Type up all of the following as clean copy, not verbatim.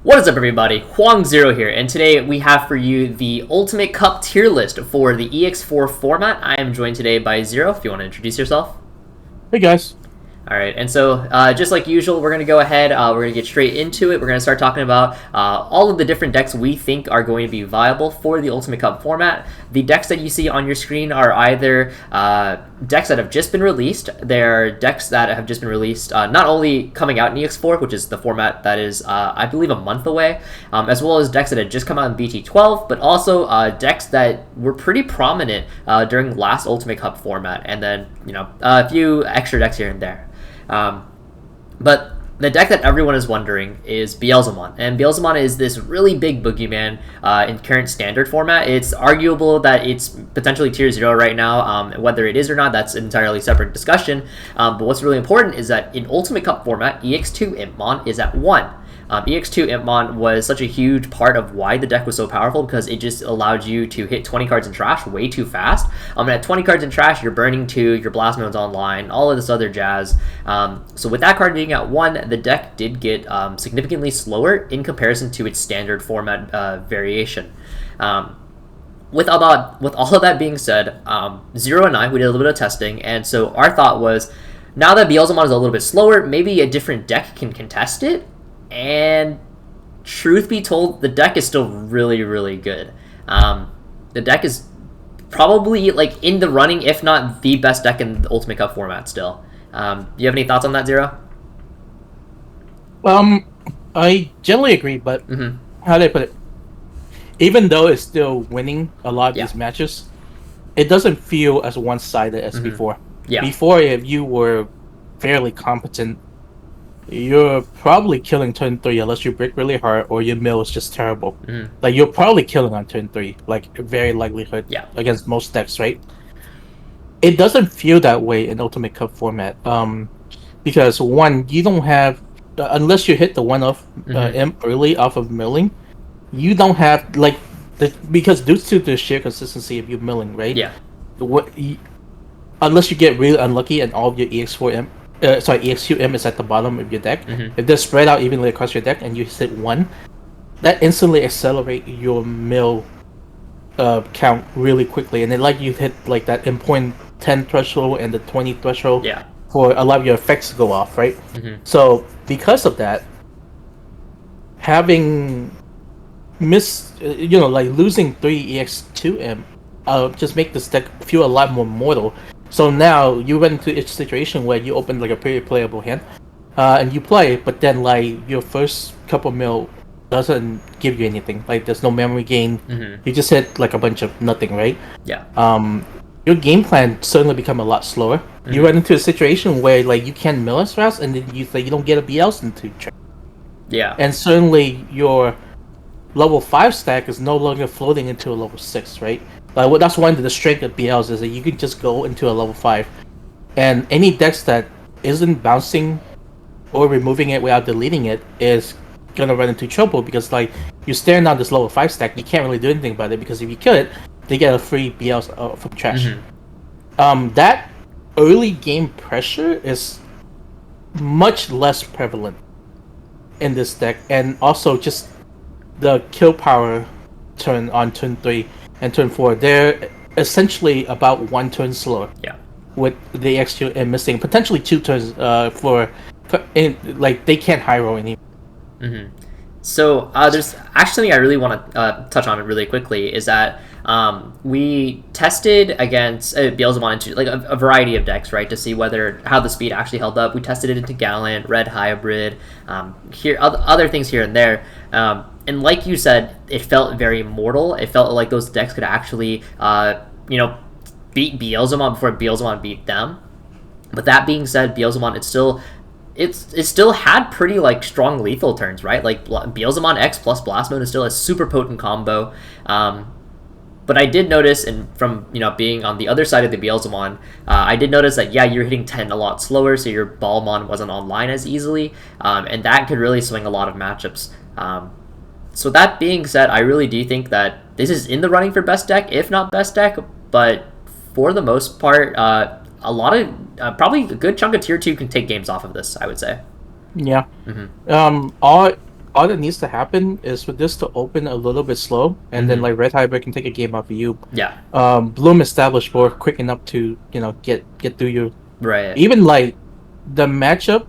What is up, everybody? Hoang Zero here, and today we have for you the Ultimate Cup tier list for the EX4 format. I am joined today by Zero, if you want to introduce yourself. Hey guys. Alright, and so just like usual, we're going to go ahead, we're going to get straight into it. We're going to start talking about all of the different decks we think are going to be viable for the Ultimate Cup format. The decks that you see on your screen are either decks that have just been released. They're decks that have just been released, not only coming out in EX4, which is the format that is, I believe, a month away, as well as decks that had just come out in BT12, but also decks that were pretty prominent during last Ultimate Cup format, and then, a few extra decks here and there. But the deck that everyone is wondering is Beelzemon, and Beelzemon is this really big boogeyman in current standard format. It's arguable that it's potentially tier 0 right now. Whether it is or not, that's an entirely separate discussion. But what's really important is that in Ultimate Cup format, EX2 Impmon is at 1. EX2 Impmon was such a huge part of why the deck was so powerful, because it just allowed you to hit 20 cards in trash way too fast. And at 20 cards in trash, you're burning 2, your Blastmode's online, all of this other jazz. So with that card being at 1, the deck did get significantly slower in comparison to its standard format variation. With all of that being said, Zero and I, we did a little bit of testing, and so our thought was, now that Beelzemon is a little bit slower, maybe a different deck can contest it. And truth be told, the deck is still really, really good. The deck is probably like in the running, if not the best deck in the Ultimate Cup format still. Do you have any thoughts on that, Zero? I generally agree, but how do I put it? Even though it's still winning a lot of these matches, it doesn't feel as one-sided as before. Yeah. Before, if you were fairly competent, you're probably killing turn 3 unless you break really hard or your mill is just terrible. Like, you're probably killing on turn 3, like, very likelihood against most decks, right? It doesn't feel that way in Ultimate Cup format. Because, one, you don't have, unless you hit the one-off imp early off of milling, you don't have, like, because due to the sheer consistency of you milling, right? Yeah. Unless you get really unlucky and all of your EX4 imp EX2 M is at the bottom of your deck. If they're spread out evenly across your deck and you hit 1, that instantly accelerate your mill count really quickly, and then like you hit like that endpoint 10 threshold and the 20 threshold for a lot of your effects to go off, right? So because of that, having like losing 3 EX2 M just make this deck feel a lot more mortal. So now you run into a situation where you open like a pretty playable hand, and you play, but then like your first couple mil doesn't give you anything. Like there's no memory gain. You just hit like a bunch of nothing, right? Yeah. Your game plan suddenly become a lot slower. You run into a situation where like you can't mill as fast, and then you don't get a BLs into track. Yeah. And suddenly your level 5 stack is no longer floating into a level 6, right? That's one of the strength of BLs is that you can just go into a level 5, and any decks that isn't bouncing or removing it without deleting it is gonna run into trouble, because like you're staring down this level 5 stack, you can't really do anything about it, because if you kill it, they get a free BLs from trash. That early game pressure is much less prevalent in this deck, and also just the kill power turn 3 and turn 4, they're essentially about 1 turn slower. Yeah. With the extra and missing potentially 2 turns like they can't high roll anymore. So there's actually, I really want to touch on it really quickly, is that we tested against Beelzemon into like a variety of decks, right, to see how the speed actually held up. We tested it into Gallant, Red Hybrid, other things here and there. And like you said, it felt very mortal. It felt like those decks could actually, beat Beelzemon before Beelzemon beat them. But that being said, Beelzemon, it still had pretty like strong lethal turns, right? Like Beelzemon X plus Blastmode is still a super potent combo. But I did notice, and from being on the other side of the Beelzemon, I did notice that you're hitting 10 a lot slower, so your Ballmon wasn't online as easily, and that could really swing a lot of matchups. So that being said, I really do think that this is in the running for best deck, if not best deck, but for the most part, a lot of probably a good chunk of tier 2 can take games off of this, I would say. Yeah. all that needs to happen is for this to open a little bit slow, and then like Red Hybrid can take a game off of you. Yeah. Bloom established board quick enough to get through you. Right. Even like the matchup,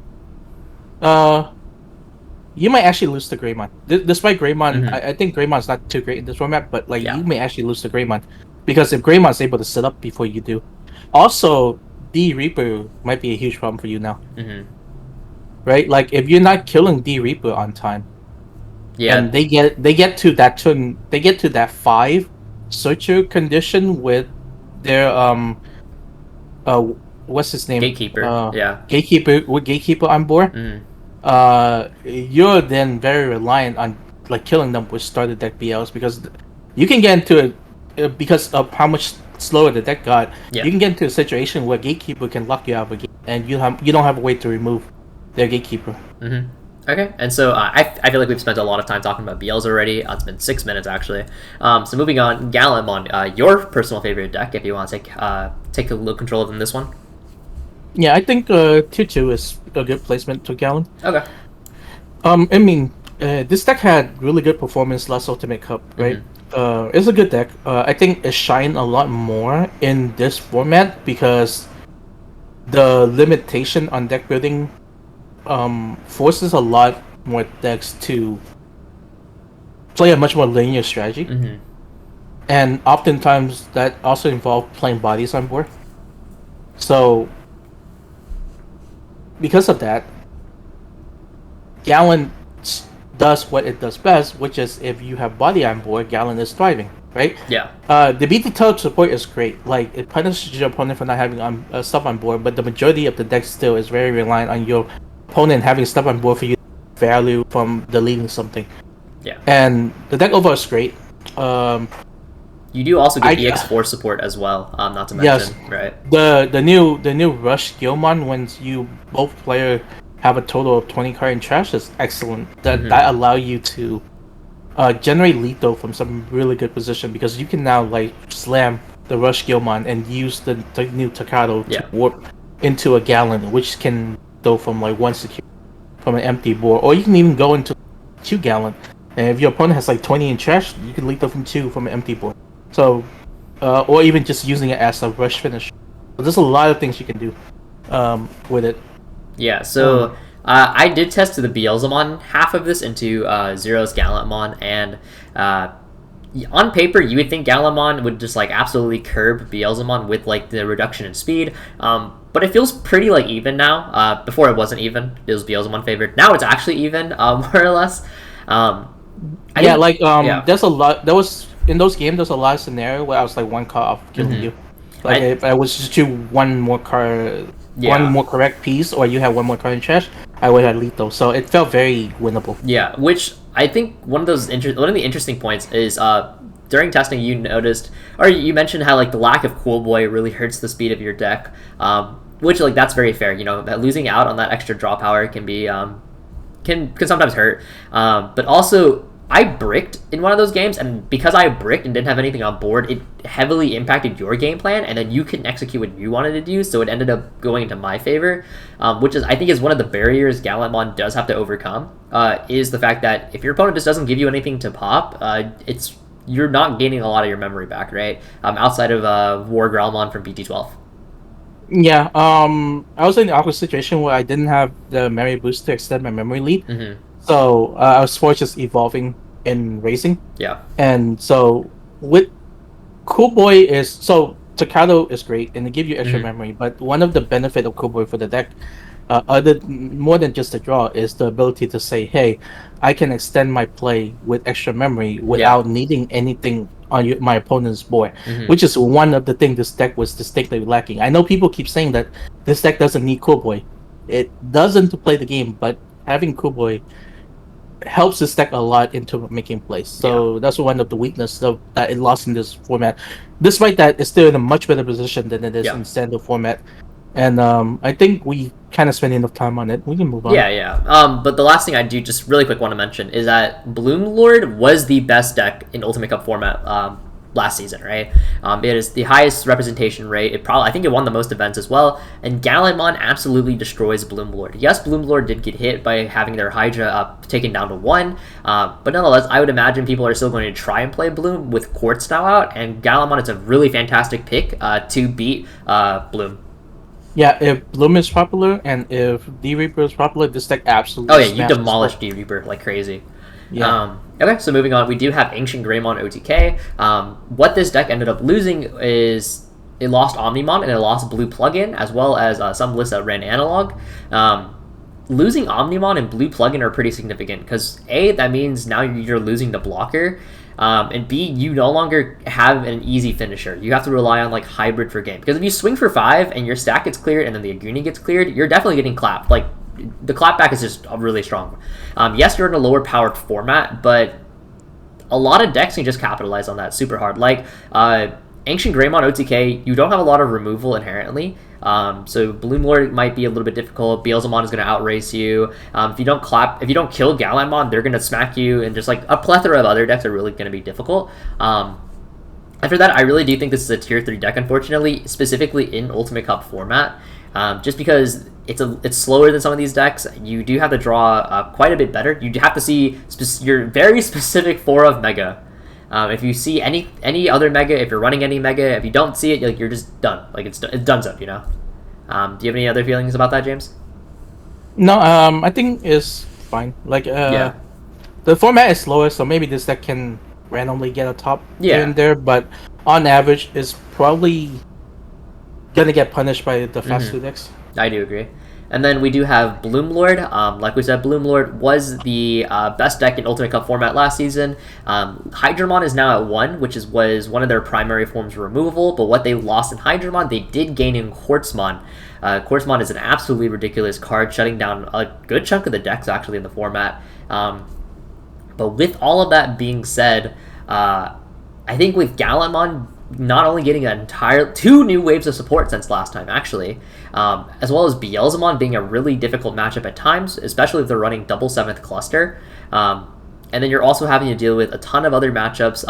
you might actually lose to Greymon. Despite Greymon, I think Greymon's not too great in this format, but like you may actually lose to Greymon because if Greymon's able to sit up before you do. Also, D Reaper might be a huge problem for you now. Right? Like if you're not killing D Reaper on time, and they get to that turn, they get to that 5 searcher condition with their what's his name? Gatekeeper. Gatekeeper on board. You're then very reliant on like killing them with starter deck BLs because you can get into it because of how much slower the deck got. You can get into a situation where Gatekeeper can lock you out of a game, and you don't have a way to remove their Gatekeeper. Okay, and so I feel like we've spent a lot of time talking about BLs already. It's been 6 minutes actually. So moving on, Gallantmon, your personal favorite deck, if you want to take a little control of this one. Yeah, I think tier 2 is a good placement to Gallon. Okay. I mean, this deck had really good performance last Ultimate Cup, right? It's a good deck. I think it shined a lot more in this format because the limitation on deck building forces a lot more decks to play a much more linear strategy. And oftentimes that also involves playing bodies on board. So because of that, Gallon does what it does best, which is if you have body on board, Gallon is thriving, right? Yeah. The BT Tug support is great. Like it punishes your opponent for not having stuff on board, but the majority of the deck still is very reliant on your opponent having stuff on board for you to value from deleting something. Yeah. And the deck overall is great. You do also get EX4 support as well, not to mention, right? The new Rush Gaioumon, when you both player have a total of 20 card in trash, is excellent. That allow you to generate lethal from some really good position because you can now like slam the Rush Gaioumon and use the new Tocado to warp into a Gallon, which can go from like 1 secure from an empty board, or you can even go into 2 Gallon. And if your opponent has like 20 in trash, you can lethal from 2 from an empty board. So, or even just using it as a rush finish. So there's a lot of things you can do with it. Yeah, so I did test the Beelzemon half of this into Zero's Gallantmon, and on paper you would think Gallantmon would just like absolutely curb Beelzemon with like the reduction in speed, but it feels pretty like even now. Before it wasn't even; it was Beelzemon favored. Now it's actually even, more or less. There's a lot. In those games, there's a lot of scenario where I was like 1 card off killing you. Like if I was just to one more correct piece, or you have 1 more card in trash, I would have lethal. So it felt very winnable. Yeah, which I think one of the interesting points is during testing you noticed, or you mentioned how like the lack of Cool Boy really hurts the speed of your deck, which like that's very fair. You know, that losing out on that extra draw power can be can sometimes hurt, but also I bricked in one of those games, and because I bricked and didn't have anything on board, it heavily impacted your game plan, and then you couldn't execute what you wanted to do, so it ended up going into my favor, which is I think is one of the barriers Gallantmon does have to overcome, is the fact that if your opponent just doesn't give you anything to pop, you're not gaining a lot of your memory back, right? Outside of Wargreymon from BT12. Yeah, I was in the awkward situation where I didn't have the memory boost to extend my memory lead. So I was forced just evolving in racing. Yeah. And so with Cool Boy Tocado is great and they give you extra memory, but one of the benefit of Cool Boy for the deck, more than just the draw, is the ability to say, hey, I can extend my play with extra memory without needing anything on my opponent's board, which is one of the things this deck was distinctly lacking. I know people keep saying that this deck doesn't need Cool Boy. It doesn't to play the game, but having Cool Boy helps this deck a lot into making plays. So that's one of the weaknesses that it lost in this format. Despite that, it's still in a much better position than it is in standard format. And I think we kind of spent enough time on it. We can move on. But the last thing I do just really quick want to mention is that Bloomlord was the best deck in Ultimate Cup format last season, right? It is the highest representation rate. I think it won the most events as well. And Gallantmon absolutely destroys Bloomlord. Yes, Bloomlord did get hit by having their Hydra taken down to 1, but nonetheless, I would imagine people are still going to try and play Bloom with Quartz now out, and Gallantmon is a really fantastic pick to beat Bloom. Yeah, if Bloom is popular and if D-Reaper is popular, this deck absolutely. Oh yeah, you demolish D-Reaper like crazy. Yeah. Okay, so moving on, we do have Ancientgreymon OTK. What this deck ended up losing is it lost Omnimon and it lost Blue Plugin, as well as some lists that ran Analog. Losing Omnimon and Blue Plugin are pretty significant, because A, that means now you're losing the blocker, and B, you no longer have an easy finisher. You have to rely on like Hybrid for game, because if you swing for 5 and your stack gets cleared and then the Aguni gets cleared, you're definitely getting clapped. Like, the clapback is just really strong. Yes, you're in a lower powered format, but a lot of decks can just capitalize on that super hard. Like Ancientgreymon OTK, you don't have a lot of removal inherently. So Bloomlord might be a little bit difficult. Beelzemon is going to outrace you. If you don't kill Gallantmon, they're going to smack you, and just like a plethora of other decks are really going to be difficult. After that, I really do think this is a tier 3 deck, unfortunately, specifically in Ultimate Cup format. Just because it's slower than some of these decks. You do have to draw quite a bit better. You have to see your very specific 4 of Mega. If you see any other Mega, if you're running any Mega, if you don't see it, you're just done. Like it's donezo, you know. Do you have any other feelings about that, James? No, I think it's fine. Like yeah. The format is slower, so maybe this deck can randomly get a top here and there, but on average, it's probably gonna get punished by the fast 2 decks. I do agree. And then we do have Bloomlord. Like we said, Bloomlord was the best deck in Ultimate Cup format last season. Hydramon is now at 1, which was one of their primary forms of removal, but what they lost in Hydramon, they did gain in Quartzmon. Quartzmon is an absolutely ridiculous card, shutting down a good chunk of the decks actually in the format. But with all of that being said, I think with Gallantmon not only getting 2 new waves of support since last time, actually, as well as Beelzemon being a really difficult matchup at times, especially if they're running double 7th cluster. And then you're also having to deal with a ton of other matchups,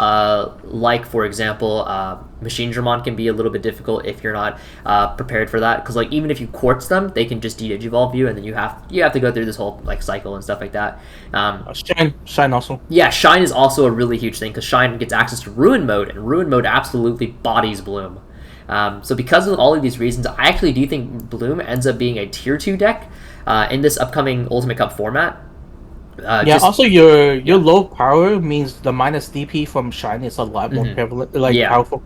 like, for example, Machinedramon can be a little bit difficult if you're not prepared for that, because like even if you quartz them, they can just de-digivolve you, and then you have to go through this whole like cycle and stuff like that. Shine also. Yeah, Shine is also a really huge thing, because Shine gets access to Ruin Mode, and Ruin Mode absolutely bodies Bloom. So because of all of these reasons, I actually do think Bloom ends up being a tier 2 deck in this upcoming Ultimate Cup format. Also your low power means the minus DP from Shine is a lot more prevalent, powerful.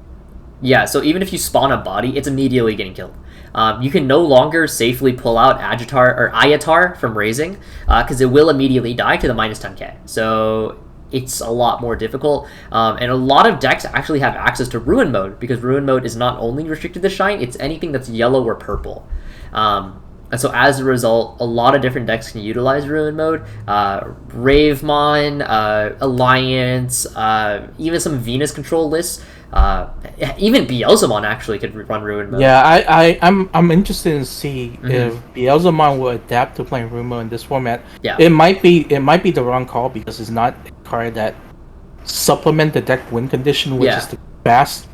Yeah, so even if you spawn a body, it's immediately getting killed. You can no longer safely pull out Ayatar from raising, because it will immediately die to the minus 10k. So it's a lot more difficult. And a lot of decks actually have access to Ruin Mode, because Ruin Mode is not only restricted to Shine, it's anything that's yellow or purple. And so as a result, a lot of different decks can utilize Ruin Mode. Ravemon, Alliance, even some Venus control lists. Even Beelzemon actually could run Ruin Mode. Yeah, I'm interested in see if Beelzemon will adapt to playing Ruin Mode in this format. Yeah. It might be the wrong call, because it's not a card that supplement the deck win condition, which is the fast.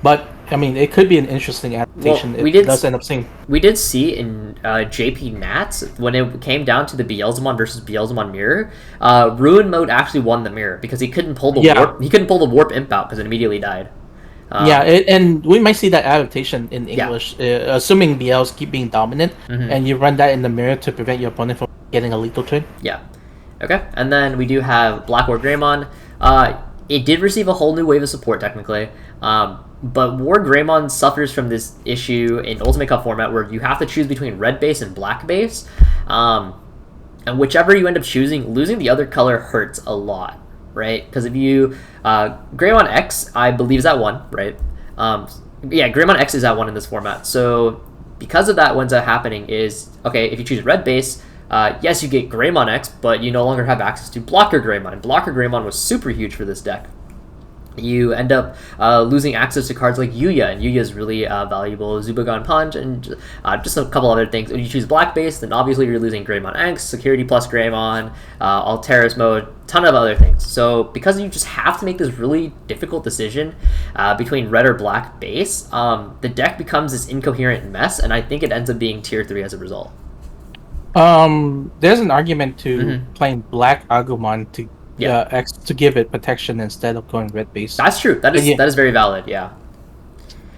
But I mean, it could be an interesting adaptation. We did see in JP Nats, when it came down to the Beelzemon versus Beelzemon mirror, Ruin Mode actually won the mirror, because he couldn't pull the warp. He couldn't pull the warp imp out because it immediately died. And we might see that adaptation in English, assuming BLs keep being dominant, and you run that in the mirror to prevent your opponent from getting a lethal trade. Yeah. Okay, and then we do have Blackwargreymon. It did receive a whole new wave of support, technically. But Wargreymon suffers from this issue in Ultimate Cup format where you have to choose between red base and black base. And whichever you end up choosing, losing the other color hurts a lot, right? Because if you... Greymon X, I believe, is at 1, right? Greymon X is at 1 in this format. So because of that, what ends up happening is, okay, if you choose red base, yes, you get Greymon X, but you no longer have access to Blocker Greymon. And Blocker Greymon was super huge for this deck. you end up losing access to cards like Yuya, and Yuya is really valuable. Zubagon Punch, and just a couple other things. When you choose black base, then obviously you're losing Greymon X, Security plus Greymon, Alteris mode, ton of other things. So because you just have to make this really difficult decision between red or black base, the deck becomes this incoherent mess, and I think it ends up being tier 3 as a result. There's an argument to playing black Agumon to X to give it protection instead of going red base. That's true. That is very valid. Yeah.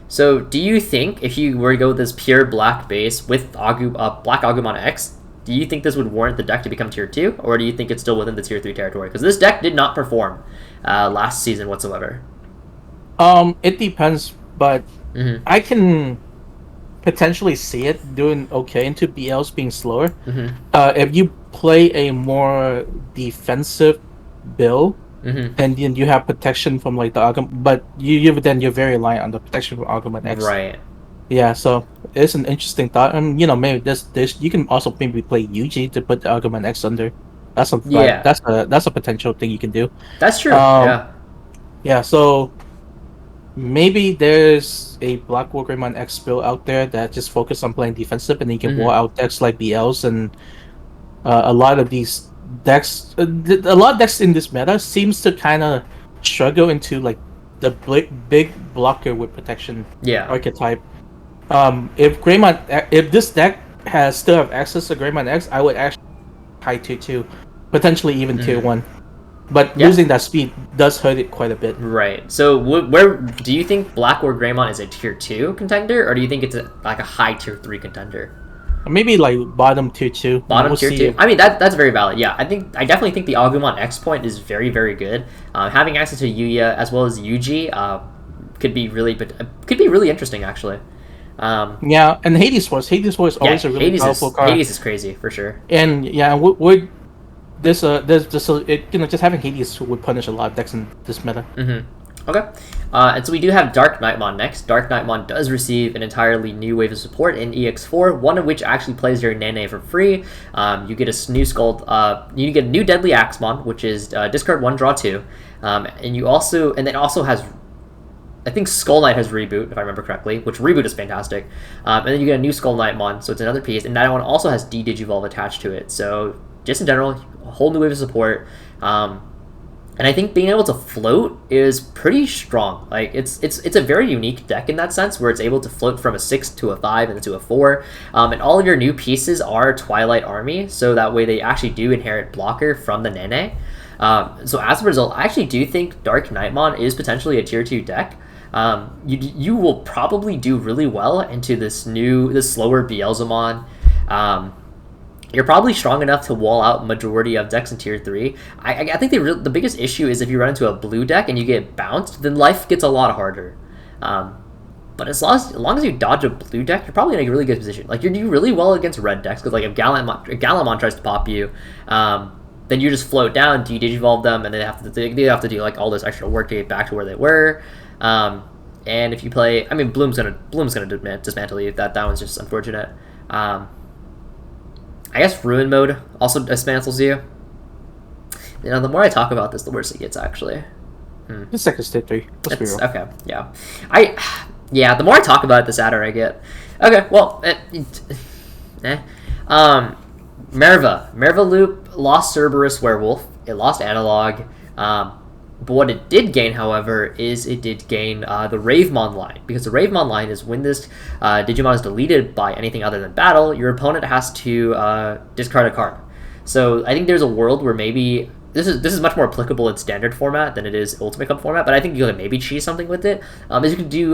So, do you think if you were to go with this pure black base with black Agumon X, do you think this would warrant the deck to become tier 2, or do you think it's still within the tier 3 territory? Because this deck did not perform last season whatsoever. It depends, but I can potentially see it doing okay into BLs being slower. If you play a more defensive build, and then you have protection from like the Agumon, but you're very reliant on the protection from Agumon X. Right. Yeah, so it's an interesting thought, and maybe this you can also maybe play Yuji to put the Agumon X under. That's a potential thing you can do. That's true. Yeah. So maybe there's a Black Wargreymon X build out there that just focus on playing defensive, and then you can wall out decks like BLs and a lot of these decks. A lot of decks in this meta seems to kind of struggle into like the big blocker with protection archetype. If this deck still have access to Greymon X, I would actually high tier 2, potentially even tier 1. But losing that speed does hurt it quite a bit. Right. So where do you think Blackwargreymon is a tier 2 contender, or do you think it's like a high tier 3 contender? Maybe like bottom tier 2. Bottom tier 2. I mean that's very valid. Yeah, I definitely think the Agumon X point is very, very good. Having access to Yuya as well as Yuji could be really interesting actually. Yeah, and Hades Force is always a really powerful card. Hades is crazy for sure. And there's just having Hades would punish a lot of decks in this meta. Okay. And so we do have DarkKnightmon next. DarkKnightmon does receive an entirely new wave of support in EX4, one of which actually plays your Nene for free. You get a new you get a new Deadly Axemon, which is discard 1, draw 2. And it also has, I think Skull Knight has Reboot, if I remember correctly, which Reboot is fantastic. And then you get a new Skull Knightmon, so it's another piece, and that one also has D-Digivolve attached to it. So just in general, a whole new wave of support. And I think being able to float is pretty strong. Like it's a very unique deck in that sense, where it's able to float from a 6 to a 5 and then to a 4. And all of your new pieces are Twilight Army, so that way they actually do inherit blocker from the Nene. So as a result, I actually do think DarkKnightmon is potentially a tier 2 deck. You will probably do really well into this slower Beelzemon. You're probably strong enough to wall out majority of decks in tier 3. I think the biggest issue is if you run into a blue deck and you get bounced, then life gets a lot harder. But as long as you dodge a blue deck, you're probably in a really good position. Like, you do really well against red decks, because like if Gallantmon tries to pop you, then you just float down, Digivolve them, and they have to do like all this extra work to get back to where they were. And if you play, I mean, Bloom's gonna dismantle you. That one's just unfortunate. I guess Ruin mode also dismantles you. The more I talk about this, the worse it gets, actually. It's second state 3. Let's be real. Okay, yeah. The more I talk about it, the sadder I get. Okay, well, Merva Loop lost Cerberus Werewolf. It lost Analog. But what it did gain, however, is it did gain the Ravemon line. Because the Ravemon line is when this Digimon is deleted by anything other than battle, your opponent has to discard a card. So I think there's a world where maybe this is much more applicable in standard format than it is Ultimate Cup format, but I think you can maybe cheese something with it. Is you can do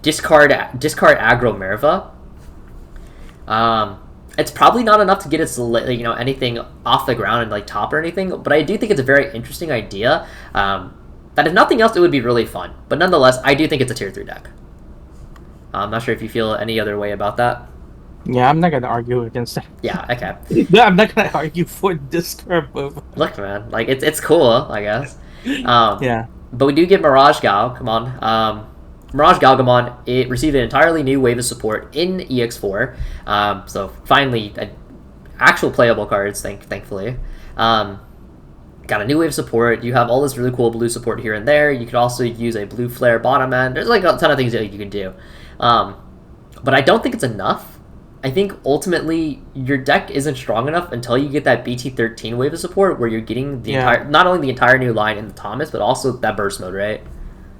discard aggro Merva. It's probably not enough to get its anything off the ground and like top or anything, but I do think it's a very interesting idea. That if nothing else, it would be really fun. But nonetheless, I do think it's a tier 3 deck. I'm not sure if you feel any other way about that. Yeah, I'm not gonna argue against that. Yeah, okay. No, I'm not gonna argue for discard move. Look, man, like it's cool, I guess. Yeah. But we do get MirageGaogamon. MirageGaogamon, it received an entirely new wave of support in EX4. So finally, actual playable cards, thankfully. got a new wave support. You have all this really cool blue support here and there. You could also use a blue flare bottom end. There's like a ton of things that you can do. But I don't think it's enough. I think ultimately your deck isn't strong enough until you get that BT13 wave of support where you're getting the entire, not only the entire new line in the Thomas, but also that burst mode, right?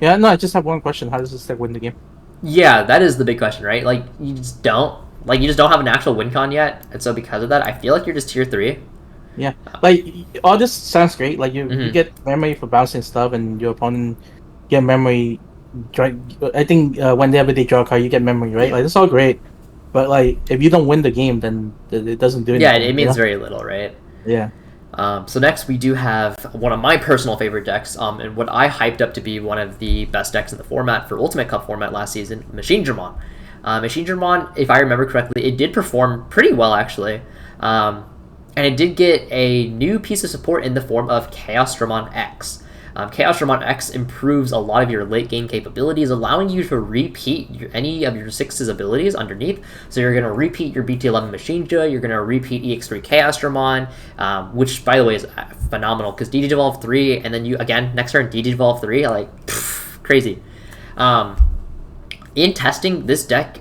Yeah, no, I just have one question. How does this deck win the game? Yeah, that is the big question, right? Like, you just don't have an actual win con yet, and so because of that, I feel like you're just tier 3. Yeah, like, all this sounds great. Like, you get memory for bouncing stuff, and your opponent get memory. I think whenever they draw a card, you get memory, right? Like, it's all great. But, like, if you don't win the game, then it doesn't do anything. Yeah, it means very little, right? Yeah. So next we do have one of my personal favorite decks, and what I hyped up to be one of the best decks in the format for Ultimate Cup format last season, Machinedramon. Machinedramon, if I remember correctly, it did perform pretty well, actually. And it did get a new piece of support in the form of ChaosDramon X. ChaosDramon X improves a lot of your late game capabilities, allowing you to repeat any of your 6's abilities underneath. So you're going to repeat your BT11 Machinedra, you're going to repeat EX4 ChaosDramon, which, by the way, is phenomenal, because Digivolve 3, and then you, again, next turn Digivolve 3, like, crazy. In testing, this deck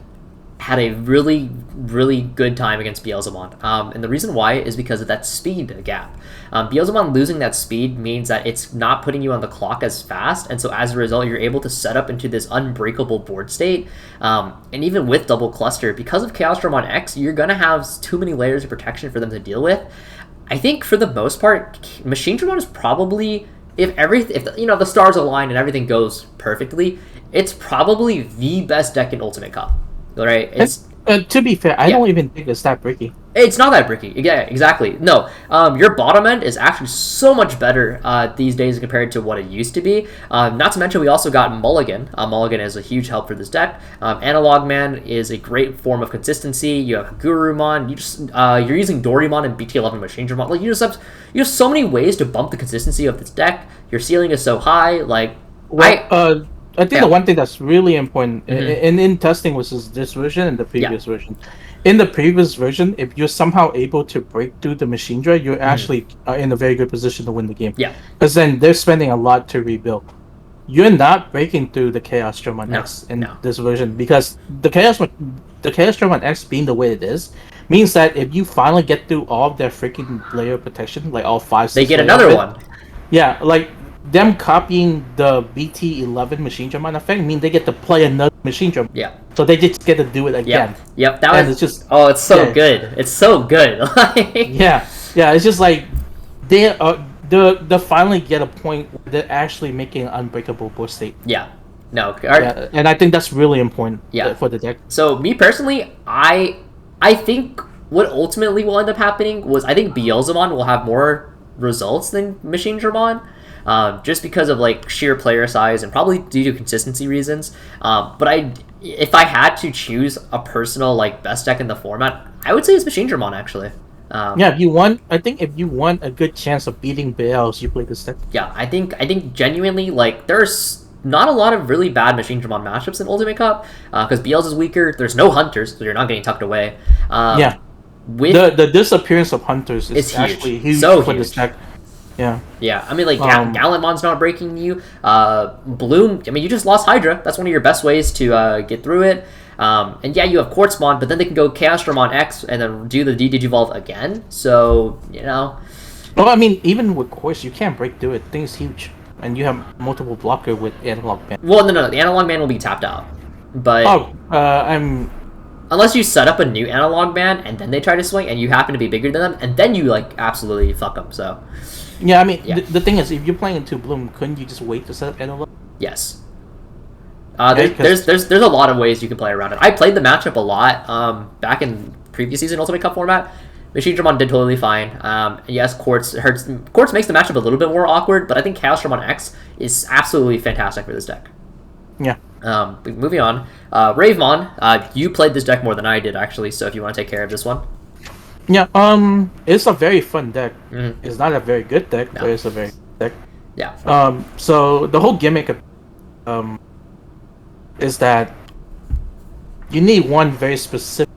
had a really, really good time against Beelzemon. And the reason why is because of that speed gap. Beelzemon losing that speed means that it's not putting you on the clock as fast, and so as a result, you're able to set up into this unbreakable board state. And even with double cluster, because of ChaosDramon X, you're going to have too many layers of protection for them to deal with. I think for the most part, Machinedramon is probably, if the stars align and everything goes perfectly, it's probably the best deck in Ultimate Cup. Right? It's to be fair, I don't even think it's that bricky. It's not that bricky. Yeah, exactly. No, your bottom end is actually so much better these days compared to what it used to be. Not to mention, we also got Mulligan. Mulligan is a huge help for this deck. Analogman is a great form of consistency. You have Gurumon. You're using Dorymon and BT11 Machinedramon. Like, you have so many ways to bump the consistency of this deck. Your ceiling is so high. Like, I think the one thing that's really important in testing was this version and the previous version. In the previous version, if you're somehow able to break through the Machinedra, you're actually in a very good position to win the game. Yeah. Because then they're spending a lot to rebuild. You're not breaking through the ChaosDramon X in this version, because the ChaosDramon X being the way it is means that if you finally get through all of their freaking layer of protection, like all 5, 6 they get another one. Yeah, like, them copying the BT11 Machinedramon effect mean they get to play another Machinedramon. Yeah. So they just get to do it again. Yep. That was just. Oh, it's so good. It's so good. Yeah. It's just like they finally get a point where they're actually making an unbreakable board state. Yeah. No. And I think that's really important. For the deck. So me personally, I think what ultimately will end up happening was I think Beelzemon will have more results than Machinedramon. Just because of like sheer player size and probably due to consistency reasons. But if I had to choose a personal like best deck in the format, I would say it's Machinedramon actually. If you want a good chance of beating Beels, you play this deck. Yeah, I think genuinely like there's not a lot of really bad Machinedramon matchups in Ultimate Cup because Beels is weaker. There's no Hunters, so you're not getting tucked away. With the disappearance of Hunters is actually huge for this deck. Yeah. I mean, like, Gallantmon's not breaking you. Bloom, I mean, you just lost Hydra. That's one of your best ways to get through it. And yeah, you have Quartzmon, but then they can go ChaosDramon X and then do the Digivolve again. So, Well, I mean, even with Quartz, you can't break through it. The thing is huge. And you have multiple blocker with Analogman. Well, no. The Analogman will be tapped out. But... Unless you set up a new Analogman and then they try to swing and you happen to be bigger than them, and then you, like, absolutely fuck them, so... Yeah, I mean, the thing is, if you're playing into Bloom, couldn't you just wait to set up analog? Yes. There's a lot of ways you can play around it. I played the matchup a lot back in previous season Ultimate Cup format. Machinedramon did totally fine. Yes, Quartz makes the matchup a little bit more awkward, but I think ChaosDramon X is absolutely fantastic for this deck. Yeah. Moving on, Ravemon, you played this deck more than I did actually, so if you want to take care of this one. Yeah, it's a very fun deck. It's not a very good deck, but it's a very good deck. Yeah. So the whole gimmick is that you need one very specific,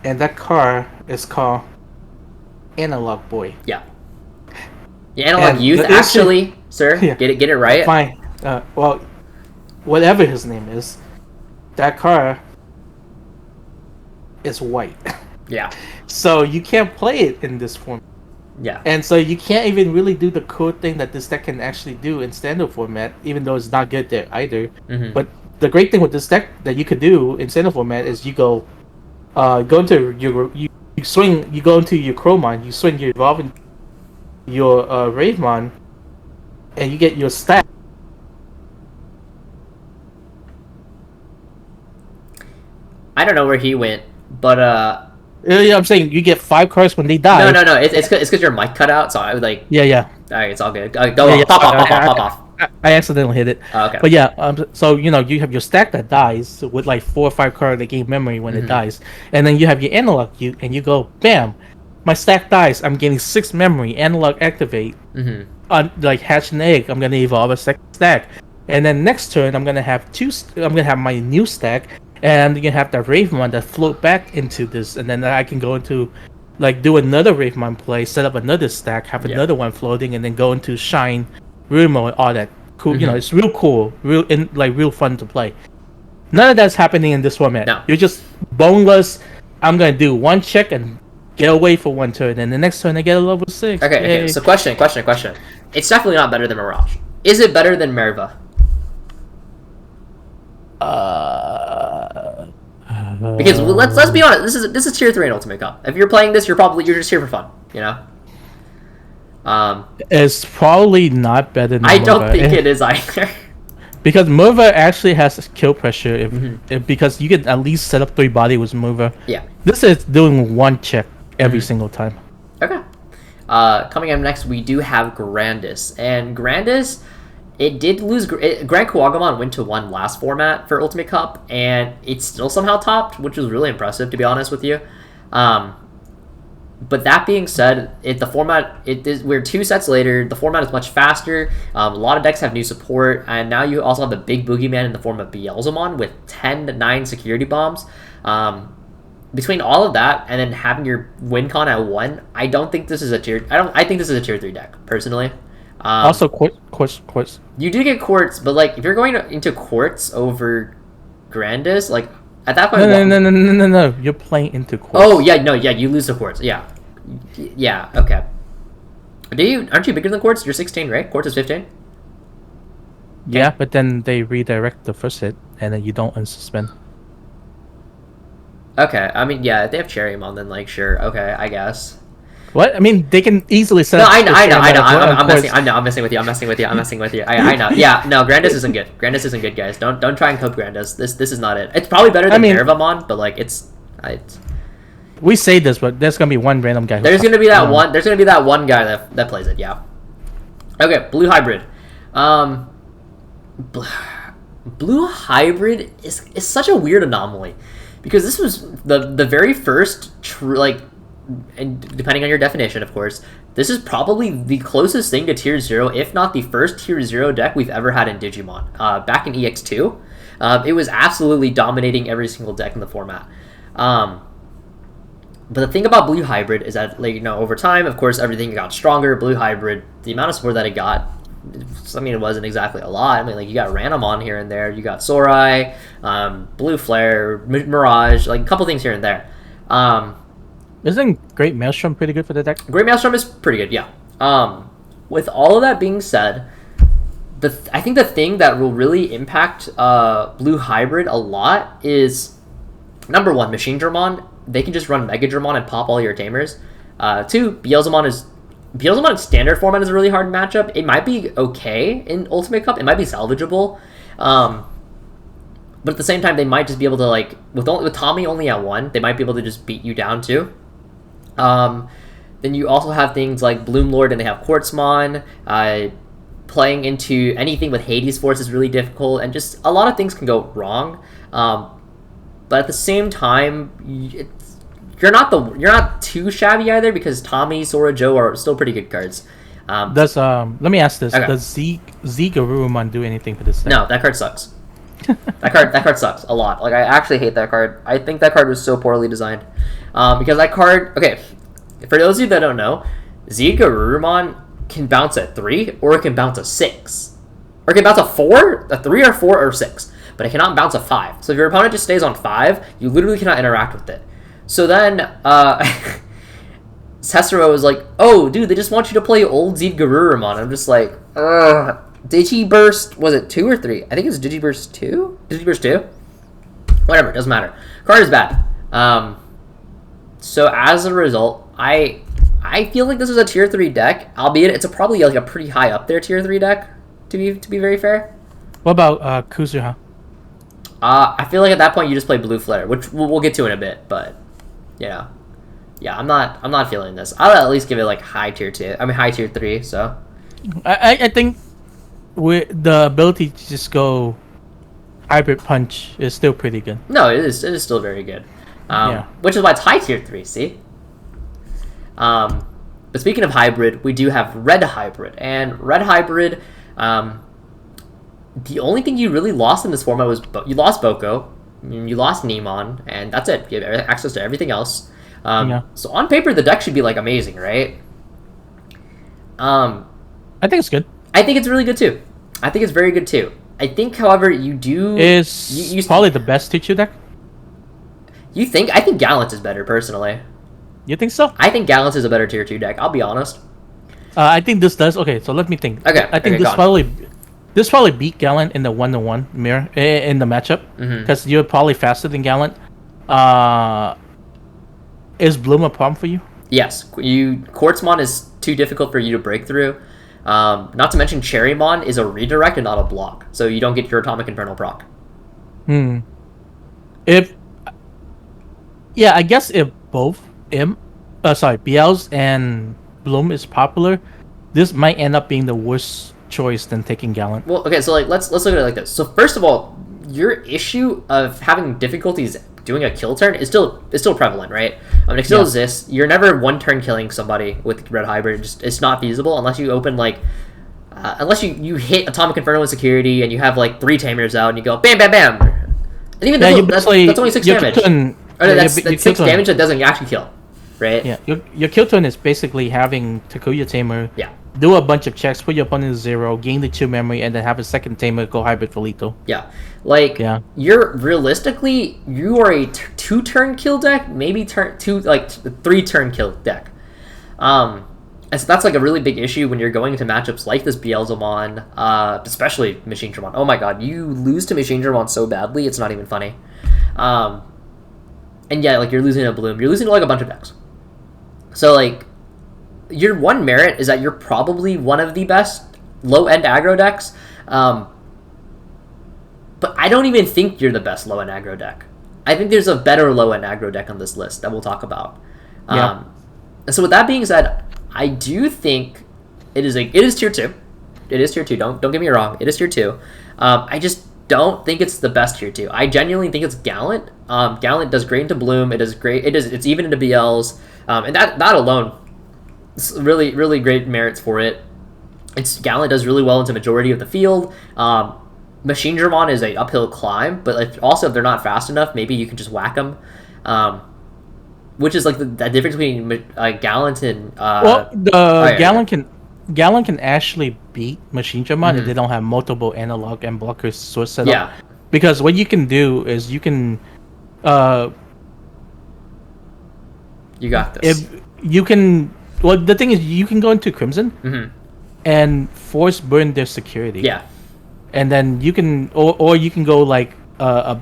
and that card is called Analog Boy. Yeah. Yeah, Analog And Youth, the issue- actually, sir, Yeah. get it right. Fine. Well, whatever his name is, that card is white. Yeah, So you can't play it in this form. yeah. And so you can't even really do the cool thing that this deck can actually do in standard format, even though it's not good there either. Mhm. But the great thing with this deck that you could do in standard format is you go into you swing, you go into your Chromon, you swing your Evolving, your Ravemon, and you get your stack. I don't know where he went, but Yeah, I'm saying you get 5 cards when they die. no. It's because your mic cut out, so I was like, Yeah. all right, it's all good. Go Yeah, on, yeah. pop off. I accidentally hit it. Oh, okay. But yeah, so you have your stack that dies with like 4 or 5 cards that gain memory when it dies, and then you have your analog and you go, bam, my stack dies. I'm getting 6 memory. Analog activate. Like hatch an egg. I'm gonna evolve a second stack, and then next turn I'm gonna have I'm gonna have my new stack, and I'm gonna have the Ravemon that float back into this, and then I can go into like do another Ravemon play, set up another stack, have another one floating, and then go into Shine, Remo, and all that cool. It's real cool, real fun to play. None of that's happening in this format. No. You're just boneless. I'm gonna do 1 check and get away for 1 turn, and the next turn I get a level 6. Okay. So question. It's definitely not better than Mirage. Is it better than Merva? Because let's be honest, this is tier 3 in Ultimate Cup. If you're playing this, you're just here for fun, you know. It's probably not better than I don't Merva. think it is either. Because Merva actually has kill pressure because you can at least set up 3 body with Merva. Yeah. This is doing 1 check every single time. Okay. Coming up next, we do have Grandis, and Grandis, it did lose. GrandisKuwagamon went to 1 last format for Ultimate Cup, and it still somehow topped, which was really impressive, to be honest with you. But that being said, we're 2 sets later. The format is much faster. A lot of decks have new support, and now you also have the big boogeyman in the form of Beelzemon with 10 to 9 security bombs. Between all of that and then having your win con at 1, I don't think this is a tier. I think this is a tier 3 deck personally. Also, quartz. You do get quartz, but like if you're going into quartz over Grandis, like at that point, No. You're playing into quartz. Oh yeah, you lose the quartz. Yeah, okay. Aren't you bigger than quartz? You're 16, right? Quartz is 15. Yeah, but then they redirect the first hit, and then you don't unsuspend. Okay, I mean, yeah, if they have Cherrymon, then like, sure, okay, I guess. What? I mean, they can easily set. No, up I know. I'm Quartz. messing with you. I know. Yeah, no, Grandis isn't good. Grandis isn't good, guys. Don't try and cope Grandis. This is not it. It's probably better than Mervamon, but like it's. We say this, but there's gonna be one random guy. There's gonna be that one. There's gonna be that one guy that plays it. Yeah. Okay, blue hybrid. Blue hybrid is such a weird anomaly, because this was the very first true, like, and depending on your definition, of course, this is probably the closest thing to tier 0, if not the first tier 0 deck we've ever had in Digimon. Back in EX2, it was absolutely dominating every single deck in the format. But the thing about blue hybrid is that, like, over time, of course, everything got stronger. Blue hybrid, the amount of support that it got, I mean, it wasn't exactly a lot. I mean, like, you got Randomon here and there, you got Sorai, Blue Flare, Mirage, like a couple things here and there. Isn't Great Maelstrom pretty good for the deck? Great Maelstrom is pretty good, yeah. With all of that being said, I think the thing that will really impact blue hybrid a lot is, number 1, Machinedramon. They can just run Megadramon and pop all your tamers. 2, Beelzemon in standard format is a really hard matchup. It might be okay in Ultimate Cup. It might be salvageable. But at the same time, they might just be able to, like, with Tommy only at 1, they might be able to just beat you down too. Then you also have things like Bloomlord, and they have Quartzmon. Playing into anything with Hades Force is really difficult, and just a lot of things can go wrong. But at the same time, you're not too shabby either, because Tommy, Sora, Joe are still pretty good cards. Let me ask this: okay. Does Garurumon do anything for this deck? No, that card sucks. that card sucks a lot. Like, I actually hate that card. I think that card was so poorly designed. Because that card, okay, for those of you that don't know, Garurumon can bounce a 3 or it can bounce a 6. Or it can bounce a 4, a 3 or 4 or 6. But it cannot bounce a 5. So if your opponent just stays on 5, you literally cannot interact with it. So then, Cesaro was like, oh, dude, they just want you to play old Garurumon. I'm just like, Digiburst, was it 2 or 3? I think it's Digiburst 2? Digiburst 2? Whatever, doesn't matter. Card is bad. So as a result, I feel like this is a tier 3 deck, albeit it's probably like a pretty high up there tier 3 deck, to be very fair. What about Kuzuhamon? I feel like at that point you just play Blue Flare, which we'll get to in a bit, but yeah, I'm not feeling this. I'll at least give it like high tier 2. I mean high tier 3. So I think with the ability to just go hybrid punch is still pretty good. No, it is still very good. Yeah. Which is why it's high tier 3. See. But speaking of hybrid, we do have red hybrid, and red hybrid. The only thing you really lost in this format was you lost Boko, you lost Nemon, and that's it. You have access to everything else. So on paper, the deck should be like amazing, right? I think it's good. I think it's really good too. I think it's very good too. I think, however, you do is probably the best tier 2 deck. You think? I think Gallant is better personally. You think so? I think Gallant is a better tier 2 deck. I'll be honest. I think this does. Okay, so let me think. Okay. I think this probably beat Gallant in the 1-to-1 mirror in the matchup because you're probably faster than Gallant. Is Bloom a problem for you? Yes. Quartzmon is too difficult for you to break through. Not to mention Cherrymon is a redirect and not a block, so you don't get your Atomic Inferno proc. I guess if both Beelz and Bloom is popular, this might end up being the worst choice than taking Gallant. Well, okay, so like let's look at it like this. So first of all, your issue of having difficulties doing a kill turn is still prevalent, right? I mean, it still exists. You're never one turn killing somebody with red hybrid. It's not feasible unless you open like unless you hit Atomic Inferno with security and you have like 3 tamers out and you go bam bam bam. And even that's only 6 damage. That's 6 damage that doesn't actually kill, right? Yeah, your kill turn is basically having Takuya tamer. Yeah. Do a bunch of checks, put your opponent to 0, gain the 2 memory, and then have a second tamer go hybrid for lethal. Yeah. You're realistically, you are a 2-turn kill deck, maybe 3-turn kill deck. And so that's like a really big issue when you're going into matchups like this Beelzemon, especially Machinedramon. Oh my god, you lose to Machinedramon so badly, it's not even funny. And yeah, like you're losing to Bloom, you're losing to like a bunch of decks. So like, your one merit is that you're probably one of the best low-end aggro decks, but I don't even think you're the best low-end aggro deck. I think there's a better low-end aggro deck on this list that we'll talk about. And so with that being said, I do think it is tier 2. It is tier 2. Don't get me wrong. It is tier 2. I just don't think it's the best tier 2. I genuinely think it's Gallant. Gallant does great into Bloom. It is great. It's even into BLs. And that alone, it's really, really great merits for it. Gallant does really well into majority of the field. Machinedramon is a uphill climb, but also if they're not fast enough, maybe you can just whack them. Which is like the difference between Gallant and Gallant can actually beat Machinedramon if they don't have multiple analog and blockers source set up. Yeah. Because what you can do is you can you got this. The thing is, you can go into Crimson and force burn their security. Yeah. And then you can, or you can go like a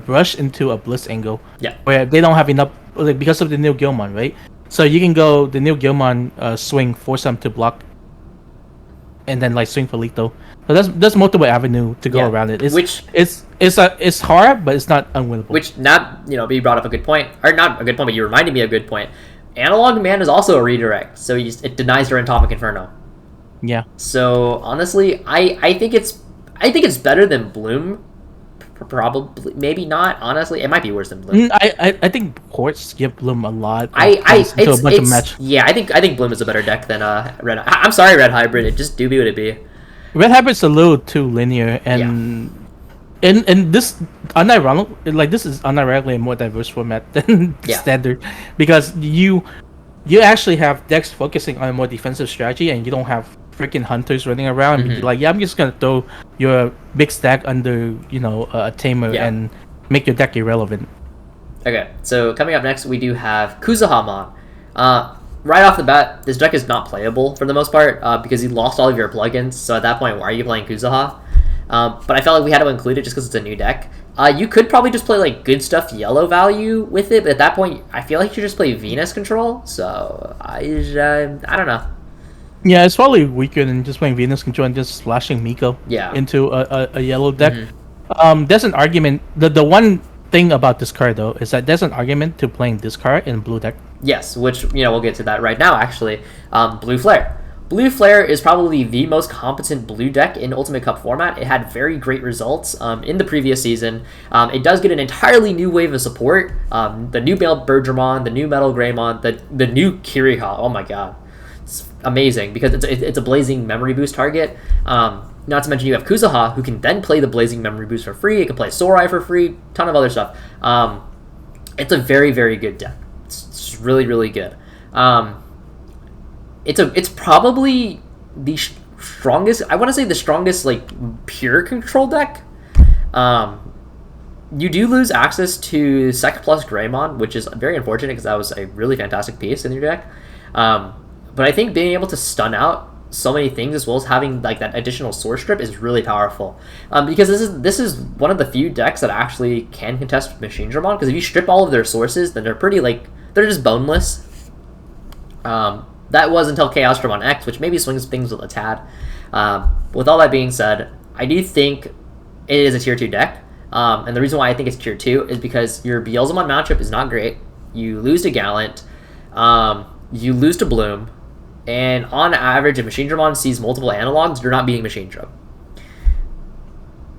rush into a Bliss angle. Yeah. Where they don't have enough, like because of the new Gaioumon, right? So you can go the new Gaioumon swing, force them to block, and then like swing for lethal. So there's multiple avenue to go around it. It's hard, but it's not unwinnable. Which you brought up a good point, or not a good point, but you reminded me of a good point. Analog Man is also a redirect, so it denies your Atomic Inferno. Yeah. So honestly, I think it's better than Bloom. Probably, maybe not. Honestly, it might be worse than Bloom. I think Quartz give Bloom a lot. I think Bloom is a better deck than Red. I'm sorry, Red Hybrid. It just do be what it be. Red Hybrid's a little too linear, and this this is unironically a more diverse format than standard, because you you actually have decks focusing on a more defensive strategy, and you don't have freaking hunters running around and be like, yeah, I'm just gonna throw your big stack under, a tamer and make your deck irrelevant. Okay, so coming up next, we do have Kuzuhamon. Right off the bat, this deck is not playable for the most part because you lost all of your plugins. So at that point, why are you playing Kuzuha? But I felt like we had to include it just because it's a new deck. You could probably just play like good stuff yellow value with it, but at that point, I feel like you should just play Venus Control. So I don't know. Yeah, it's probably weaker than just playing Venus Control and just splashing Miko into a yellow deck. There's an argument. The one thing about this card though is that there's an argument to playing this card in blue deck. Yes, which we'll get to that right now. Actually, Blue Flare. Blue Flare is probably the most competent blue deck in Ultimate Cup format. It had very great results in the previous season. It does get an entirely new wave of support. The new Beelzemon, the new MirageGaogamon, the new Kiriha. Oh my god, it's amazing because it's a blazing memory boost target. Not to mention you have Kuzuha, who can then play the blazing memory boost for free. It can play Sorai for free. Ton of other stuff. It's a very, very good deck. It's really, really good. It's probably the strongest. I want to say the strongest like pure control deck. You do lose access to Sec plus Greymon, which is very unfortunate because that was a really fantastic piece in your deck. But I think being able to stun out so many things as well as having like that additional source strip is really powerful. Because this is one of the few decks that actually can contest Machinedramon. Because if you strip all of their sources, then they're just boneless. That was until ChaosGallantmon X, which maybe swings things with a tad. With all that being said, I do think it is a tier 2 deck. And the reason why I think it's tier 2 is because your Beelzemon matchup is not great. You lose to Gallant. You lose to Bloom. And on average, if Machinedramon sees multiple analogs, you're not beating Machinedram.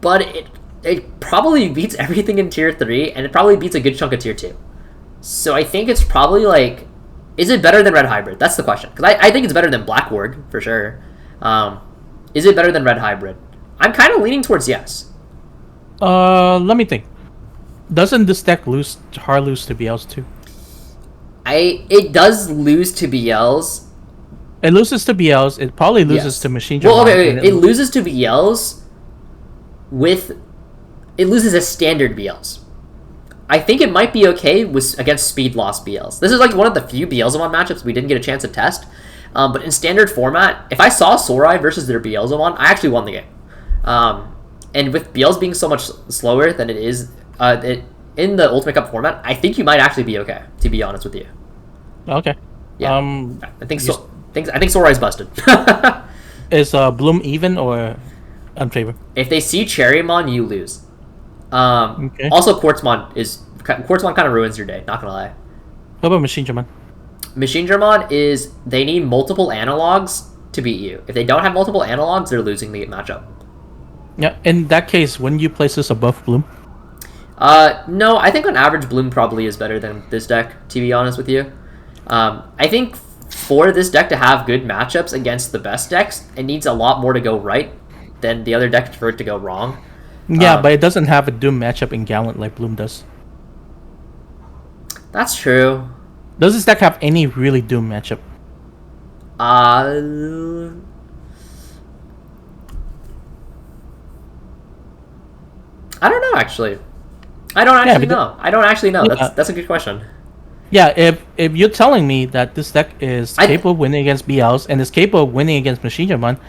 But it probably beats everything in tier 3, and it probably beats a good chunk of tier 2. So I think it's probably like... Is it better than Red Hybrid? That's the question. Because I think it's better than Blackwarg, for sure. Is it better than Red Hybrid? I'm kind of leaning towards yes. Let me think. Doesn't this deck lose to BLs too? It does lose to BLs. It loses to BLs. It probably loses to Machinedramon. Well, okay. It loses to BLs with... It loses as standard BLs. I think it might be okay against speed loss BLs. This is like one of the few Beelzemon matchups we didn't get a chance to test. But in standard format, if I saw Sorai versus their Beelzemon, I actually won the game. And with BLs being so much slower than it is in the Ultimate Cup format, I think you might actually be okay, to be honest with you. Okay. Yeah. I think so. I think Sorai's busted. Is Bloom even or unfavored? If they see Cherrymon, you lose. Okay. Also, Quartzmon kind of ruins your day. Not gonna lie. What about Machinedramon? Machinedramon is they need multiple analogs to beat you. If they don't have multiple analogs, they're losing the matchup. Yeah. In that case, wouldn't you place this above Bloom? No. I think on average, Bloom probably is better than this deck. To be honest with you, I think for this deck to have good matchups against the best decks, it needs a lot more to go right than the other deck for it to go wrong. Yeah, but it doesn't have a Doom matchup in Gallant like Bloom does. That's true. Does this deck have any really Doom matchup? I don't know, actually. I don't actually know. That's a good question. Yeah, if you're telling me that this deck is capable of winning against BLs and is capable of winning against Machinedramon,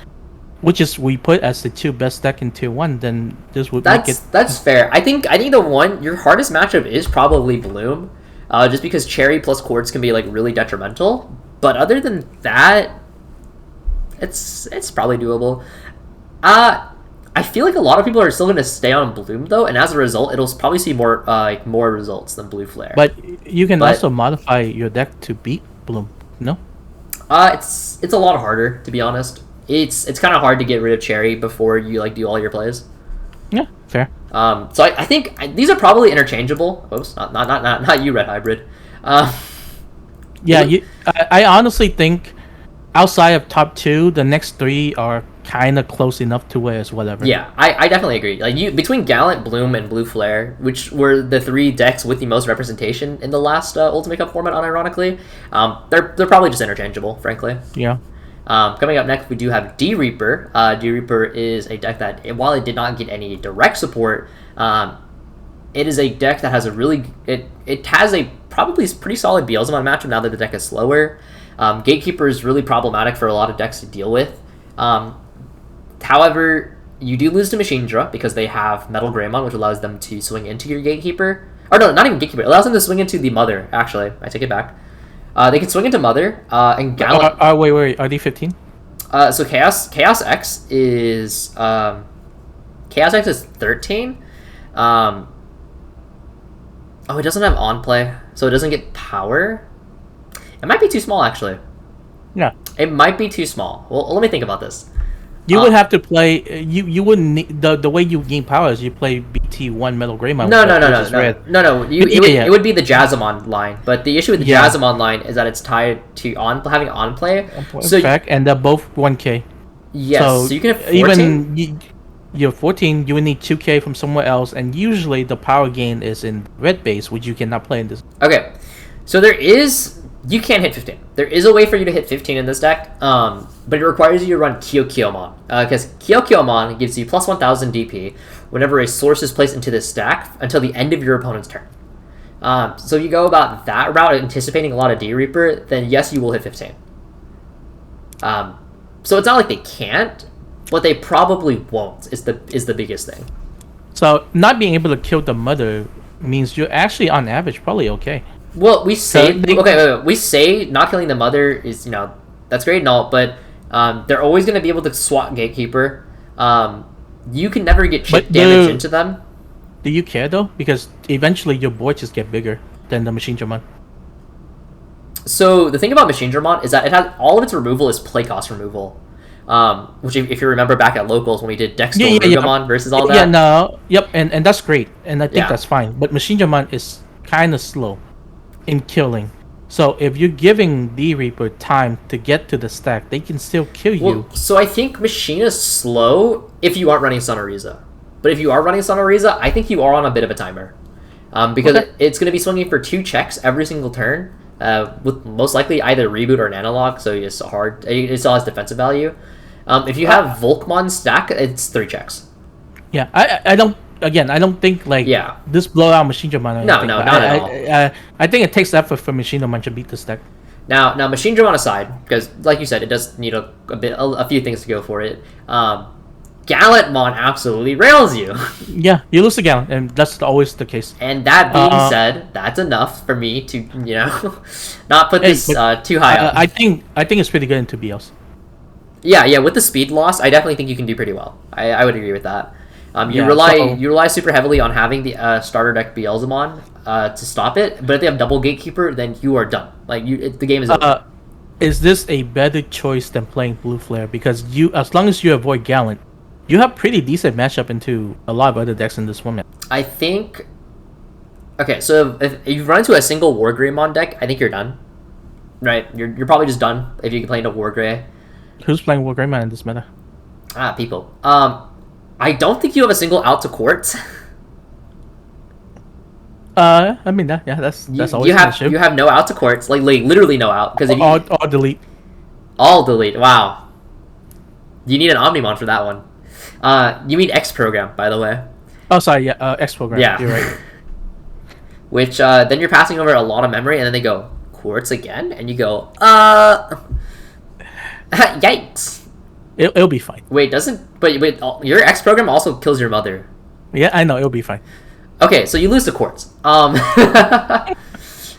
which is we put as the two best deck in tier 1, then this would make it... That's fair. I think your hardest matchup is probably Bloom, just because Cherry plus Quartz can be like really detrimental. But other than that, it's probably doable. I feel like a lot of people are still going to stay on Bloom though, and as a result, it'll probably see more results than Blue Flare. But you can also modify your deck to beat Bloom, no? It's a lot harder, to be honest. It's kind of hard to get rid of Cherry before you like do all your plays. Yeah, fair. So I think these are probably interchangeable. Oops, not you, Red Hybrid. Yeah, I honestly think outside of top 2, the next 3 are kind of close enough to where it's whatever. Yeah, I definitely agree. Like between Gallant, Bloom, and Blue Flare, which were the 3 decks with the most representation in the last Ultimate Cup format, unironically, they're probably just interchangeable, frankly. Yeah. Coming up next, we do have D-Reaper. D-Reaper is a deck that, while it did not get any direct support, it is a deck that has a really... It has a probably pretty solid Beelzemon matchup now that the deck is slower. Gatekeeper is really problematic for a lot of decks to deal with. However, you do lose to Machinedra because they have Metal Greymon, which allows them to swing into your Gatekeeper. Or no, not even Gatekeeper. It allows them to swing into the Mother, actually. I take it back. They can swing into Mother, and Gallant... wait. Are they 15? So Chaos X is... Chaos X is 13. Oh, it doesn't have on play, so it doesn't get power. It might be too small, actually. Yeah. It might be too small. Well, let me think about this. You would have to play. You wouldn't need, the way you gain power is you play BT1 Metal Greymon. No. It would be the Jazzamon line, but the issue with the Jazzamon line is that it's tied to having on play. So and they're both 1K. Yes, so you can have 14? Even you're 14. You would need 2K from somewhere else, and usually the power gain is in red base, which you cannot play in this. Okay, so you can't hit 15. There is a way for you to hit 15 in this deck, but it requires you to run Kyokyoumon, because Kyokyoumon gives you plus 1000 DP whenever a source is placed into this stack until the end of your opponent's turn. So you go about that route, anticipating a lot of D-Reaper, then yes, you will hit 15. So it's not like they can't, but they probably won't, is the biggest thing. So not being able to kill the Mother means you're actually, on average, probably okay. Well, we say we say not killing the Mother is, that's great and all, but they're always going to be able to swap Gatekeeper. You can never get chip damage into them. Do you care though? Because eventually your board just get bigger than the Machinedramon. So the thing about Machinedramon is that it has all of its removal is play cost removal. Which if you remember back at locals when we did Wargreymon versus all that. And that's great, and I think that's fine. But Machinedramon is kind of slow in killing. So if you're giving D-Reaper time to get to the stack, they can still kill you. So I think Machine is slow if you aren't running Sonoriza. But if you are running Sonoriza, I think you are on a bit of a timer. Because it's going to be swinging for 2 checks every single turn, with most likely either Reboot or an Analog, so it still has defensive value. If you have Volkmon stack, it's 3 checks. Yeah, I don't think this blowout Machinedramon. No, not at all. I think it takes effort for Machinedramon to beat this deck. Now Machinedramon aside, because like you said, it does need a few things to go for it. Gallantmon absolutely rails you. Yeah, you lose to Gallant, and that's always the case. And that being said, that's enough for me to not put this too high up. I think it's pretty good into BLs. Yeah, with the speed loss, I definitely think you can do pretty well. I would agree with that. You rely super heavily on having the starter deck Beelzemon to stop it, but if they have double Gatekeeper, then you are done. The game is over. Is this a better choice than playing Blue Flare? Because as long as you avoid Gallant, you have pretty decent matchup into a lot of other decks in this format. I think... Okay, so if you run into a single Wargreymon deck, I think you're done. Right? You're probably just done if you can play into Wargrey. Who's playing Wargreymon in this meta? People. I don't think you have a single out to Quartz. I mean, that's always an issue. You have no out to Quartz, like literally no out, because all delete. All delete. Wow. You need an Omnimon for that one. You mean X program, by the way. Oh, sorry. Yeah, X program. Yeah, you're right. Which then you're passing over a lot of memory, and then they go Quartz again, and you go yikes. It'll be fine. Wait, but your X program also kills your Mother. Yeah, I know, it'll be fine. Okay, so you lose to Quartz.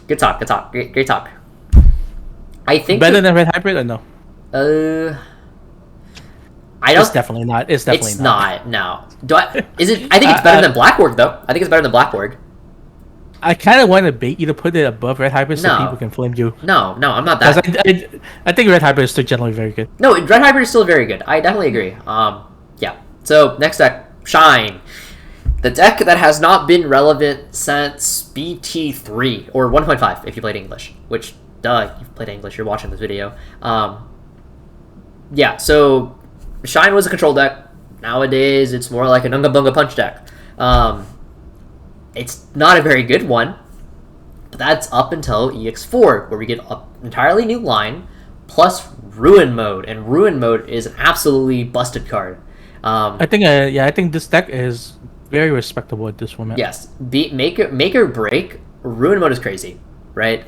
Good talk. Great talk. I think better than Red Hybrid or no? It's definitely not. It's not. No. Is it? I think it's better than Blackwarg though. I think it's better than Blackwarg. I kind of want to bait you to put it above Red Hybrid so people can flame you. No, I'm not that. I think Red Hybrid is still generally very good. No, Red Hybrid is still very good. I definitely agree. Yeah. So next deck, Shine. The deck that has not been relevant since BT3 or 1.5 if you played English. Which, you've played English. You're watching this video. Yeah. So Shine was a control deck. Nowadays, it's more like an Unga Bunga Punch deck. It's not a very good one, but that's up until EX4, where we get an entirely new line, plus Ruin Mode, and Ruin Mode is an absolutely busted card. I think I think this deck is very respectable at this format. Yes, make or break. Ruin Mode is crazy, right?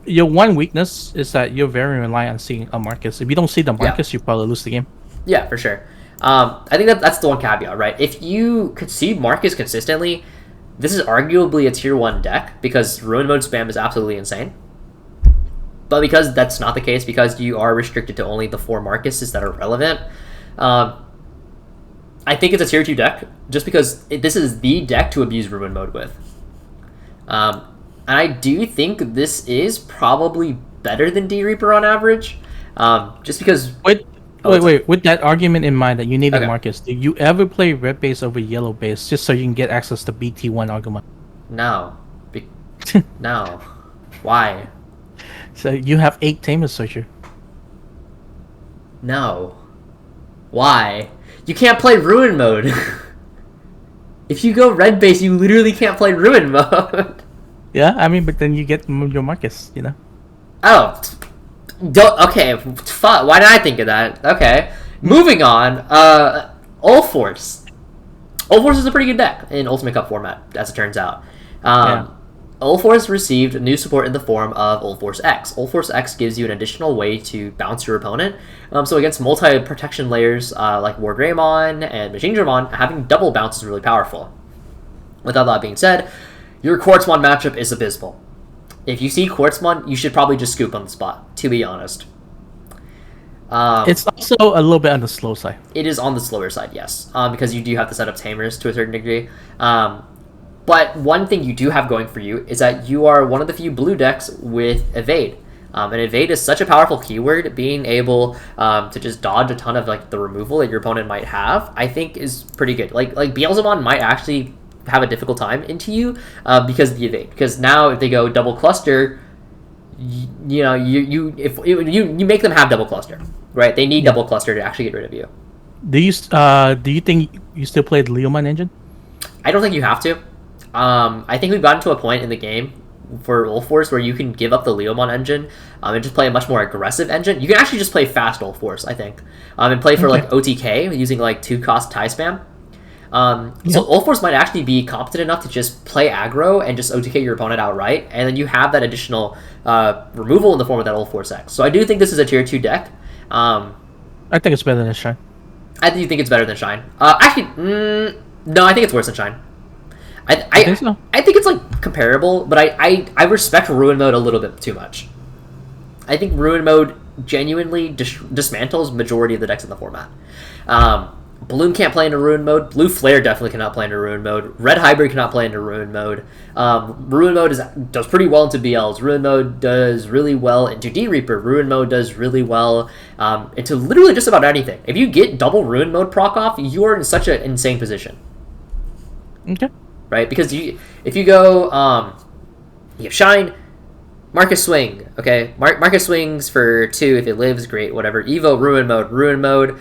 Your one weakness is that you're very reliant on seeing a Marcus. If you don't see the Marcus, you probably lose the game. Yeah, for sure. I think that's the one caveat, right? If you could see Marcus consistently, this is arguably a tier 1 deck because Ruin Mode spam is absolutely insane. But because that's not the case, because you are restricted to only the 4 Marcuses that are relevant, I think it's a tier 2 deck just because this is the deck to abuse Ruin Mode with. And I do think this is probably better than D-Reaper on average, just because... Wait. With that argument in mind that you need a Marcus, do you ever play red base over yellow base just so you can get access to BT1 Agumon? No. No. Why? So you have 8 Tamer Searcher. No. Why? You can't play Ruin Mode. If you go red base, you literally can't play Ruin Mode. Yeah, I mean, but then you get your Marcus, you know? Oh. Okay, fuck. Why did I think of that? Okay. Moving on. Ulforce. Ulforce is a pretty good deck in Ultimate Cup format, as it turns out. Ulforce received new support in the form of Ulforce X. Ulforce X gives you an additional way to bounce your opponent. So against multi-protection layers like Wargreymon and Machinedramon, having double bounce is really powerful. With all that being said, your Quartzmon matchup is abysmal. If you see Quartzmon, you should probably just scoop on the spot, to be honest. It's also a little bit on the slow side. It is on the slower side, yes, because you do have to set up Tamers to a certain degree. But one thing you do have going for you is that you are one of the few blue decks with Evade. And Evade is such a powerful keyword, being able to just dodge a ton of like the removal that your opponent might have, I think is pretty good. Like Beelzemon might actually have a difficult time into you because of the Evade. Because now if they go double cluster, you make them have double cluster, right? They need double cluster to actually get rid of you. Do you think you still play the Leomon engine? I don't think you have to. I think we've gotten to a point in the game for Ulforce where you can give up the Leomon engine and just play a much more aggressive engine. You can actually just play fast Ulforce, I think, and play for like OTK using like 2-cost tie spam. So Ulforce might actually be competent enough to just play aggro and just OTK your opponent outright, and then you have that additional removal in the form of that Ulforce X. So I do think this is a tier 2 deck. I think it's better than Shine. I do think it's better than Shine. No, I think it's worse than Shine. I think so. I think it's like comparable, but I respect Ruin Mode a little bit too much. I think Ruin Mode genuinely dismantles majority of the decks in the format. Bloom can't play into Ruin Mode. Blue Flare definitely cannot play into Ruin Mode. Red Hybrid cannot play into Ruin Mode. Ruin Mode does pretty well into BLs. Ruin Mode does really well into D-Reaper. Ruin Mode does really well into literally just about anything. If you get double Ruin Mode proc off, you are in such an insane position. Okay. Right? Because if you go, you have Shine, Marcus Swing. Okay, Marcus swings for 2 if it lives. Great, whatever. Evo Ruin Mode.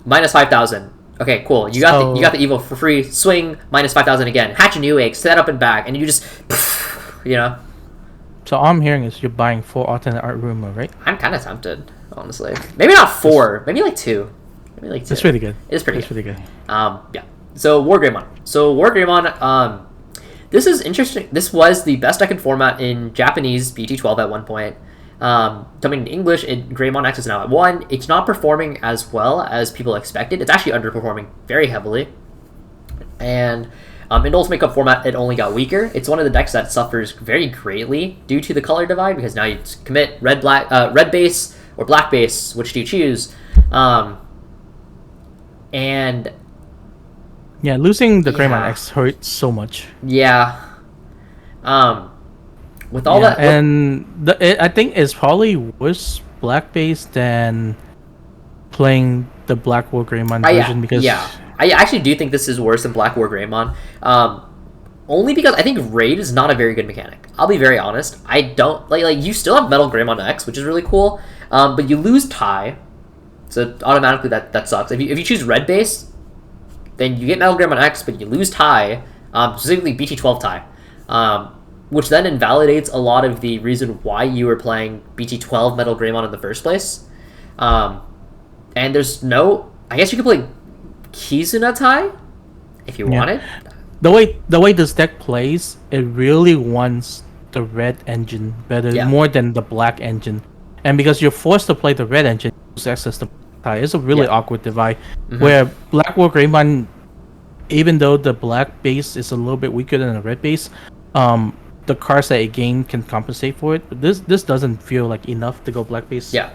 Minus 5,000. Okay, cool. You got the Evo for free. Swing minus 5,000 again. Hatch a new egg. Set up and back, and you just, you know. So all I'm hearing is you're buying 4 alternate art Ruin Mode, right? I'm kind of tempted, honestly. Maybe not 4. Maybe like 2. Maybe like 2. That's really good. It's pretty. That's really good. Yeah. So Wargreymon. This is interesting. This was the best deck in format in Japanese BT12 at one point. Coming in English, Greymon X is now at 1. It's not performing as well as people expected. It's actually underperforming very heavily. And in Ultimate Cup format, it only got weaker. It's one of the decks that suffers very greatly due to the color divide, because now you commit red base or black base. Which do you choose? And yeah, losing the Greymon X hurts so much. Yeah. With all that, I think it's probably worse black base than playing the Black Wargreymon version because I actually do think this is worse than Black Wargreymon. Only because I think Raid is not a very good mechanic. I'll be very honest. I don't like you still have Metal Greymon X, which is really cool, but you lose tie. So automatically that sucks. If you choose red base, then you get MirageGaogamon X, but you lose tie, specifically BT12 tie, which then invalidates a lot of the reason why you were playing BT12 MirageGaogamon in the first place. And there's no... I guess you could play Kizuna tie if you wanted. The way this deck plays, it really wants the red engine better, more than the black engine. And because you're forced to play the red engine, use access to tie. It's a really awkward divide, where Blackwargreymon, even though the black base is a little bit weaker than the red base, the cards that it gained can compensate for it. But this doesn't feel like enough to go black base. Yeah.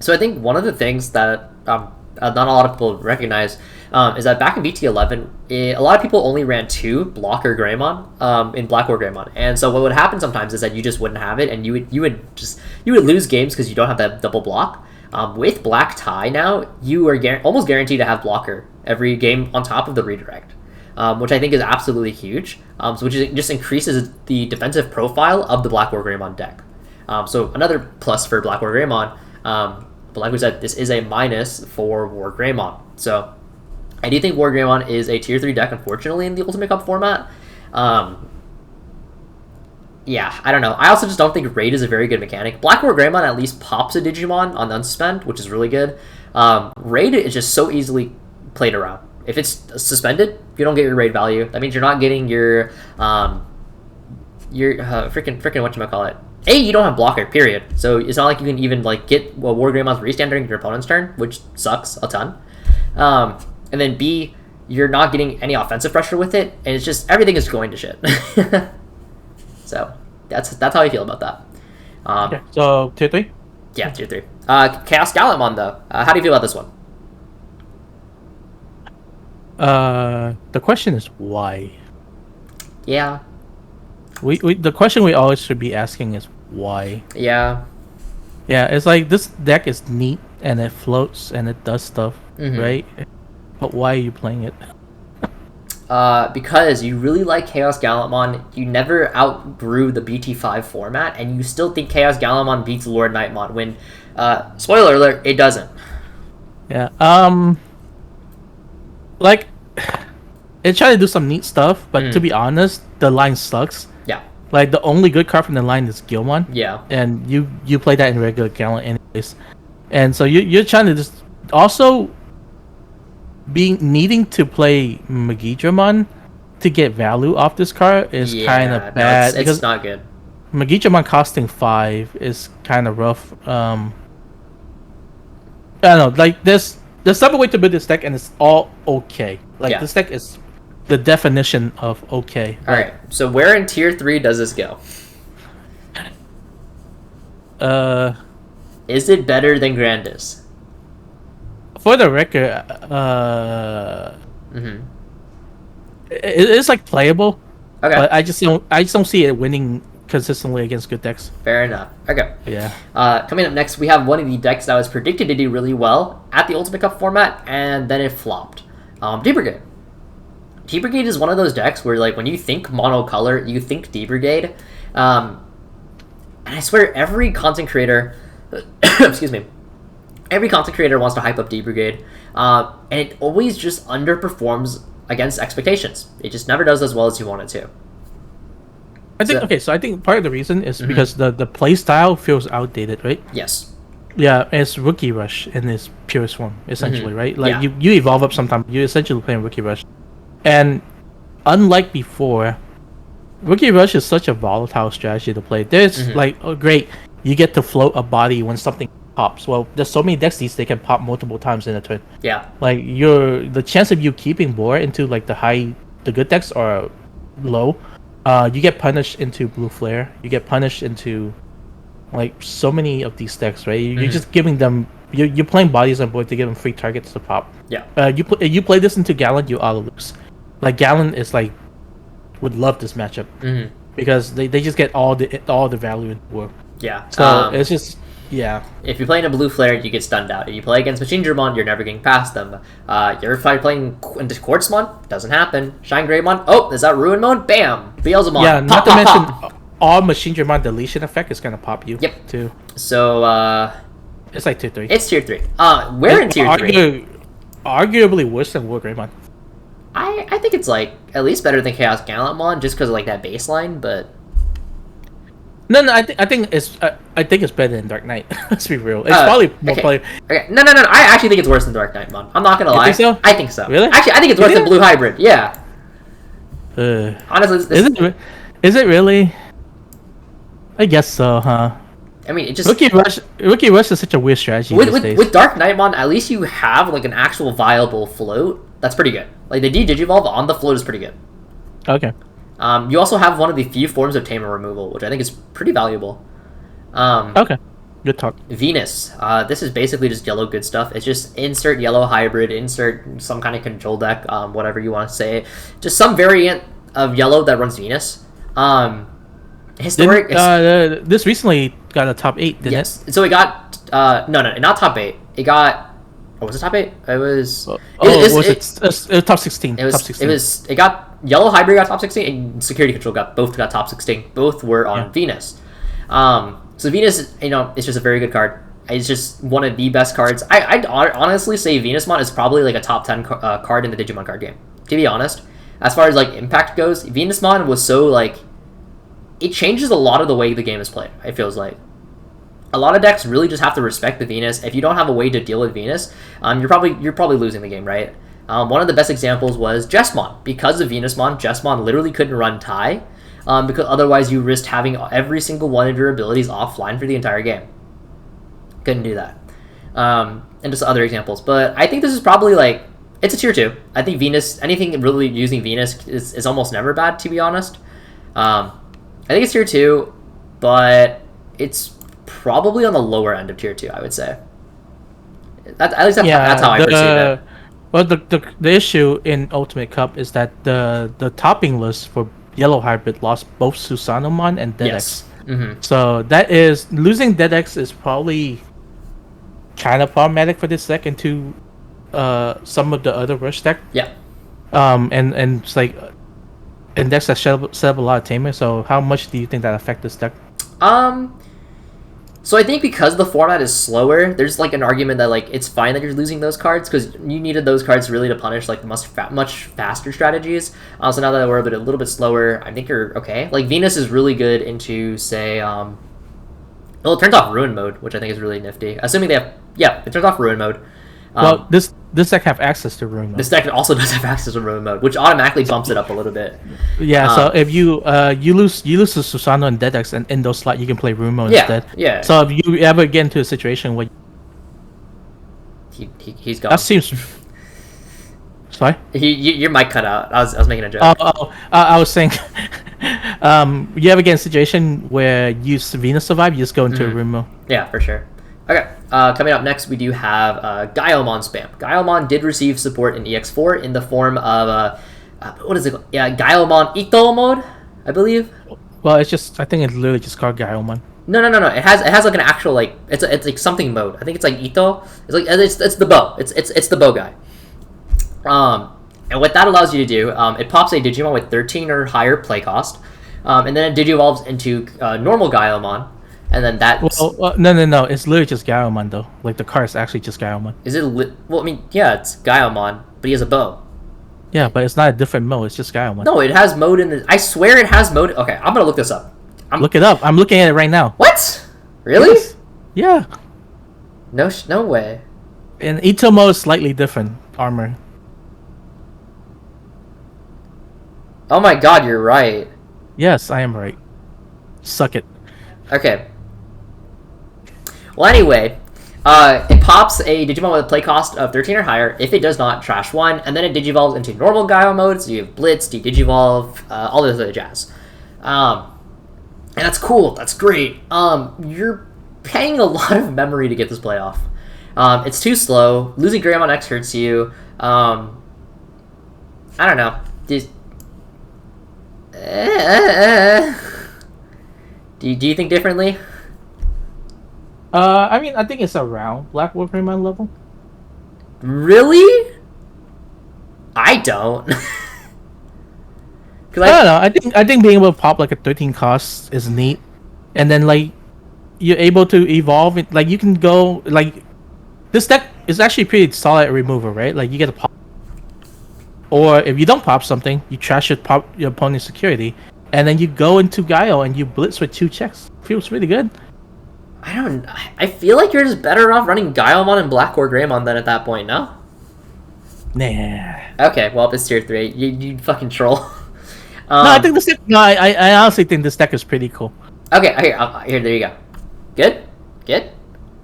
So I think one of the things that not a lot of people recognize is that back in BT11, a lot of people only ran 2 Blocker Greymon in Blackwargreymon, and so what would happen sometimes is that you just wouldn't have it, and you would lose games because you don't have that double block. With Black Tie now, you are almost guaranteed to have Blocker every game on top of the redirect, which I think is absolutely huge. Which just increases the defensive profile of the Blackwargreymon deck. So another plus for Blackwargreymon. But like we said, this is a minus for Wargreymon. So I do think Wargreymon is a tier 3 deck, unfortunately, in the Ultimate Cup format. Yeah, I don't know. I also just don't think Raid is a very good mechanic. Black Wargreymon at least pops a Digimon on unsuspend, which is really good. Raid is just so easily played around. If it's suspended, you don't get your Raid value. That means you're not getting your freaking whatchamacallit. You don't have blocker, period. So it's not like you can even like get Wargreymon's restand during your opponent's turn, which sucks a ton. And then B, you're not getting any offensive pressure with it, and it's just everything is going to shit. So that's how I feel about that. Okay, so tier 3? Yeah, tier 3. ChaosGallantmon though. How do you feel about this one? The question is why? Yeah. The question we always should be asking is why. Yeah. Yeah, it's like this deck is neat and it floats and it does stuff, right? But why are you playing it? Because you really like ChaosGallantmon. You never outgrew the BT5 format, and you still think ChaosGallantmon beats DarkKnightmon when, spoiler alert, it doesn't. Yeah. Like, it tried to do some neat stuff, but to be honest, the line sucks. Yeah. Like, the only good card from the line is Gaioumon. Yeah. And you play that in regular Gallant anyways. And so you're trying to just... Also, needing to play Machinedramon to get value off this card is kind of bad. No, it's not good. Machinedramon costing 5 is kind of rough. I don't know, like, there's some way to build this deck, and it's all okay. Like, this deck is the definition of okay. Alright, so where in tier 3 does this go? Is it better than Grandis? For the record, it's like playable. Okay. But I just don't see it winning consistently against good decks. Fair enough. Okay. Yeah. Coming up next, we have one of the decks that was predicted to do really well at the Ultimate Cup format, and then it flopped. D-Brigade. D-Brigade is one of those decks where, like, when you think monocolor, you think D-Brigade. And I swear, every content creator... excuse me. Every content creator wants to hype up D-Brigade. And it always just underperforms against expectations. It just never does as well as you want it to. I think part of the reason is because the play style feels outdated, right? Yes. Yeah, it's Rookie Rush in its purest form, essentially, right? Like, you evolve up sometimes, you're essentially playing Rookie Rush. And unlike before, Rookie Rush is such a volatile strategy to play. There's like, oh great, you get to float a body when something pops. Well, there's so many decks these they can pop multiple times in a turn. Yeah. Like, the chance of you keeping more into like the good decks are low. You get punished into Blue Flare. You get punished into like so many of these decks, right? You're just giving them. You're playing bodies on board to give them free targets to pop. Yeah. You play this into Gallant, you auto lose. Like Gallant is like would love this matchup because they just get all the value in the world. Yeah. So it's just If you play in a Blue Flare, you get stunned out. If you play against Machinedramon, you're never getting past them. You're playing into Quartzmon, doesn't happen. Shinegreymon, oh, is that Ruinmon? Bam! Beelzemon. Yeah, not to mention all Machinedramon deletion effect is gonna pop you. Yep. Too. So It's like tier 3. It's tier 3. Where in tier 3? Arguably worse than Wargreymon. I think it's like at least better than ChaosGallantmon just because of like that baseline, but No, I think it's better than Dark Knight. Let's be real. It's probably more okay. Okay. No. I actually think it's worse than DarkKnightmon. I'm not gonna lie. Think so? I think so. Really? Actually, I think it's worse than Blue Hybrid. Yeah. Honestly, is it really? I guess so, huh? I mean, it just Rookie Rush is such a weird strategy these days. With DarkKnightmon, at least you have like an actual viable float. That's pretty good. Like the Digivolve on the float is pretty good. Okay. You also have one of the few forms of Tamer removal, which I think is pretty valuable. Okay. Good talk. Venus. This is basically just yellow good stuff. It's just insert yellow hybrid, insert some kind of control deck, whatever you want to say. Just some variant of yellow that runs Venus. This recently got a top 8, didn't it? So it got no, not top 8. It got was it top 8? It was it was top 16. It got yellow hybrid got top 16 and security control both got top 16. Both were on Venus. So Venus, it's just a very good card. It's just one of the best cards. I'd honestly say Venusmon is probably like a top 10 card in the Digimon card game. To be honest, as far as like impact goes, Venusmon was so like it changes a lot of the way the game is played. It feels like a lot of decks really just have to respect the Venus. If you don't have a way to deal with Venus, you're probably losing the game, right? One of the best examples was Jesmon. Because of Venusmon, Jesmon literally couldn't run tie, because otherwise you risked having every single one of your abilities offline for the entire game. Couldn't do that. And just other examples. But I think this is probably like, it's a tier 2. I think Venus, anything really using Venus is almost never bad, to be honest. I think it's tier 2, but it's probably on the lower end of tier 2, I would say. At least that's how I perceive it. Well, the issue in Ultimate Cup is that the topping list for Yellow Hybrid lost both Susanomon and Dedex. Yes. Mm-hmm. So that is losing Dedex is probably kind of problematic for this deck into some of the other rush deck. Yeah. And it's like decks that set up a lot of tamer. So how much do you think that affect this deck? So I think because the format is slower, there's like an argument that like it's fine that you're losing those cards because you needed those cards really to punish like much faster strategies. So now that we're a little bit slower, I think you're okay. Like Venus is really good into say, well, it turns off Ruin mode, which I think is really nifty. Assuming they have, it turns off Ruin mode. Well, this deck have access to Ruin mode. This deck also does have access to Ruin mode, which automatically bumps it up a little bit. Yeah, so if you lose to Susano and Dedex, and in those slots you can play Ruin mode instead. Yeah. So if you ever get into a situation where he's gone. That seems. Sorry. Your mic cut out. I was making a joke. I was saying, you ever get in a situation where you Venus survive, you just go into a Ruin mode. Yeah, for sure. Okay, coming up next, we do have Gaioumon spam. Gaioumon did receive support in EX4 in the form of, what is it called? Yeah, Gaioumon Ito mode, I believe. Well, I think it's literally just called Gaioumon. No. It has like an actual like it's like something mode. I think it's like Ito. It's like it's the bow. It's the bow guy. And what that allows you to do, it pops a Digimon with 13 or higher play cost, and then it digivolves into normal Gaioumon. And then that. No. It's literally just Gaioumon though. Like the card is actually just Gaioumon. Is it? Well, I mean, yeah, it's Gaioumon, but he has a bow. Yeah, but it's not a different mode. It's just Gaioumon. No, it has mode in the. I swear it has mode. Okay, I'm gonna look this up. Look it up. I'm looking at it right now. What? Really? Yes. Yeah. No way. And Ito mode is slightly different armor. Oh my god, you're right. Yes, I am right. Suck it. Okay. Well, anyway, it pops a Digimon with a play cost of 13 or higher. If it does not, trash 1, and then it digivolves into normal Gaio mode, so you have Blitz, Digivolve, all this other jazz. And that's cool. That's great. You're paying a lot of memory to get this play off. It's too slow. Losing Greymon X hurts you. I don't know. Do you think differently? I mean, I think it's around Blackwargreymon level. Really? I don't. I don't know. I think being able to pop like a 13 cost is neat, and then like you're able to evolve it. Like you can go like this deck is actually pretty solid at removal, right? Like you get a pop, or if you don't pop something, you trash your opponent's security, and then you go into Gaio and you blitz with 2 checks. Feels really good. I feel like you're just better off running Gaioumon and Blackwargreymon than at that point, no? Nah. Okay, well, if it's tier 3, you fucking troll. No, I think this deck. No, I honestly think this deck is pretty cool. Okay, here, there you go. Good? Good?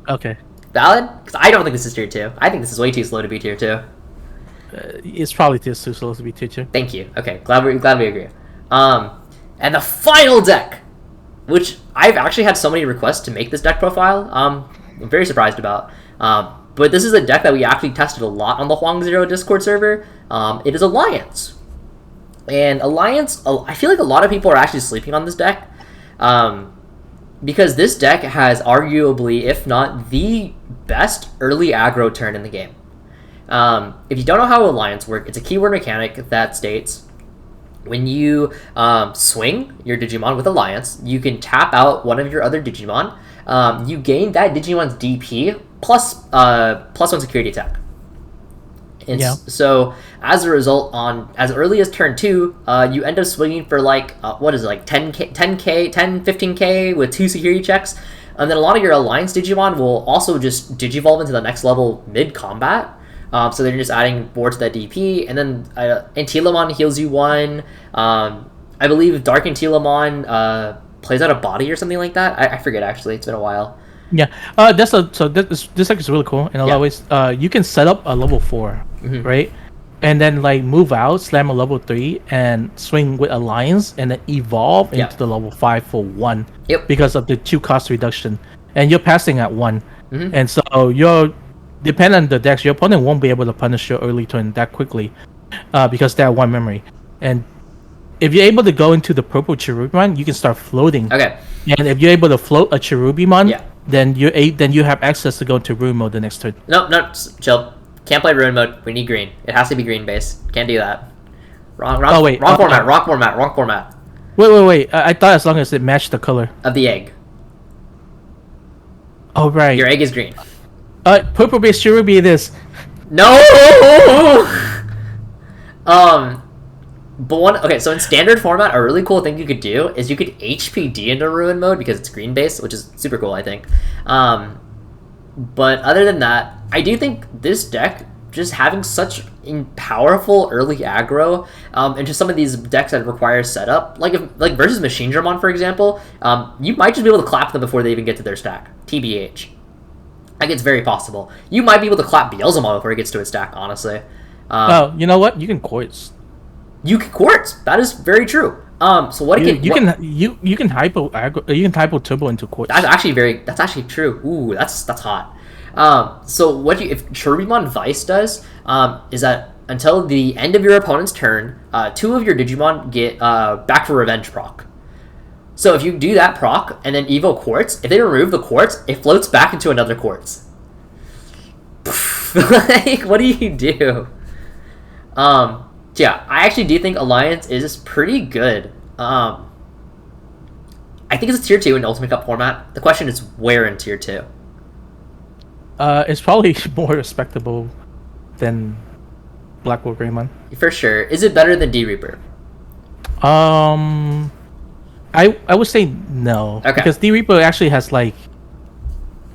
Okay. Valid? Because I don't think this is tier 2. I think this is way too slow to be tier 2. It's probably too slow to be tier 2. Thank you. Okay, glad we agree. And the final deck, which I've actually had so many requests to make this deck profile. I'm very surprised about. But this is a deck that we actually tested a lot on the Hoang Zero Discord server. It is Alliance. And Alliance, I feel like a lot of people are actually sleeping on this deck. Because this deck has arguably, if not the best early aggro turn in the game. If you don't know how Alliance works, it's a keyword mechanic that states when you swing your Digimon with Alliance, you can tap out one of your other Digimon. You gain that Digimon's DP plus 1 security attack. And so, as a result, as early as turn 2, you end up swinging for like, 10k, 15k with 2 security checks. And then a lot of your Alliance Digimon will also just Digivolve into the next level mid-combat. So they're just adding more to that DP. And then Antilamon heals you 1. I believe Dark Antilamon plays out a body or something like that. I forget, actually. It's been a while. Yeah, this deck is really cool in a lot of ways. You can set up a level 4, right, and then like move out, slam a level 3, and swing with Alliance, and then evolve into the level 5 for 1. Yep. Because of the 2 cost reduction, and you're passing at 1, and so you're depending on the decks. Your opponent won't be able to punish your early turn that quickly, because they have 1 memory, and if you're able to go into the purple Cherubimon, you can start floating. Okay. And if you're able to float a Cherubimon, then you have access to go into ruin mode the next turn. No, chill. Can't play ruin mode. We need green. It has to be green base. Can't do that. Wrong format. Wait. I thought as long as it matched the color of the egg. Oh right. Your egg is green. Purple base Cherubi it is. No. But so in standard format, a really cool thing you could do is you could HPD into ruin mode because it's green base, which is super cool, I think. But other than that, I do think this deck just having such powerful early aggro, and just some of these decks that require setup, like versus Machinedramon, for example, you might just be able to clap them before they even get to their stack. TBH. Like, it's very possible. You might be able to clap Beelzemon before he gets to his stack, honestly. You know what? You can quartz. You can quartz. That is very true. So what you can hypo turbo into quartz. That's actually true. Ooh, that's hot. So if Cherubimon Vice does, is that until the end of your opponent's turn, 2 of your Digimon get back for revenge proc. So if you do that proc and then Evo Quartz, if they remove the quartz, it floats back into another quartz. Like, what do you do? Yeah, I actually do think Alliance is pretty good. I think it's a tier 2 in Ultimate Cup format. The question is where in tier 2? It's probably more respectable than Blackwargreymon. For sure. Is it better than D-Reaper? I would say no. Okay. Because D-Reaper actually has like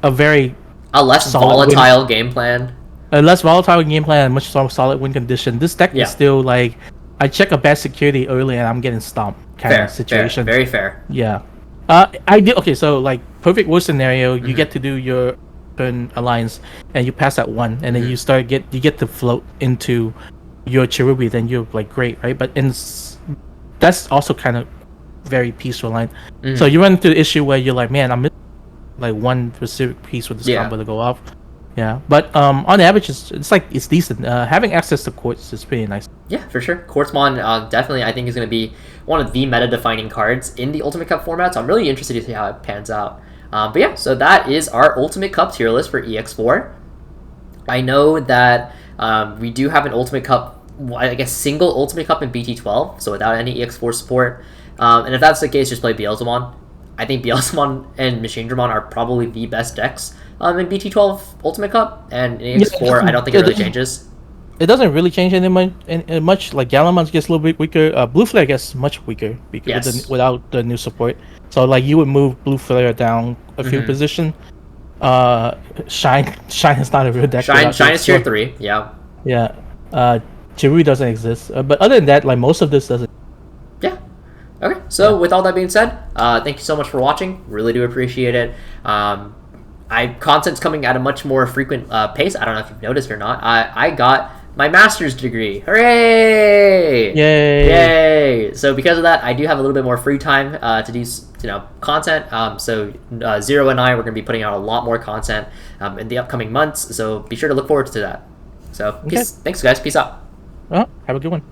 a less volatile game plan. A less volatile game plan and much more solid win condition. This deck is still like, I check a bad security early and I'm getting stomped kind of situation. Very fair. Yeah. So like perfect worst scenario, you get to do your turn Alliance and you pass at 1 and then you get to float into your Cherubi, then you're like great, right? But that's also kind of very peaceful line. So you run into the issue where you're like, man, I'm missing like 1 specific piece with this combo to go off. Yeah, but on average, it's decent. Having access to quartz is pretty nice. Yeah, for sure. Quartzmon definitely, I think, is going to be one of the meta-defining cards in the Ultimate Cup format, so I'm really interested to see how it pans out. But yeah, so that is our Ultimate Cup tier list for EX4. I know that we do have an Ultimate Cup, I guess, single Ultimate Cup in BT12, so without any EX4 support. And if that's the case, just play Beelzemon. I think Beelzemon and Machinedramon are probably the best decks in BT12 Ultimate Cup, and in EX4, I don't think it really changes. It doesn't really change any much. Like Gallantmon gets a little bit weaker. Blue Flare gets much weaker because without the new support. So like you would move Blue Flare down a few position. Shine is not a real deck. Shine is tier 3. Yeah. Yeah. Jiru doesn't exist. But other than that, like most of this doesn't. Yeah. Okay. So with all that being said, thank you so much for watching. Really do appreciate it. Content's coming at a much more frequent pace. I don't know if you've noticed or not. I got my master's degree. Hooray! Yay! So because of that, I do have a little bit more free time to do content. So Zero and I, we're going to be putting out a lot more content in the upcoming months. So be sure to look forward to that. So thanks guys. Peace out. Well, have a good one.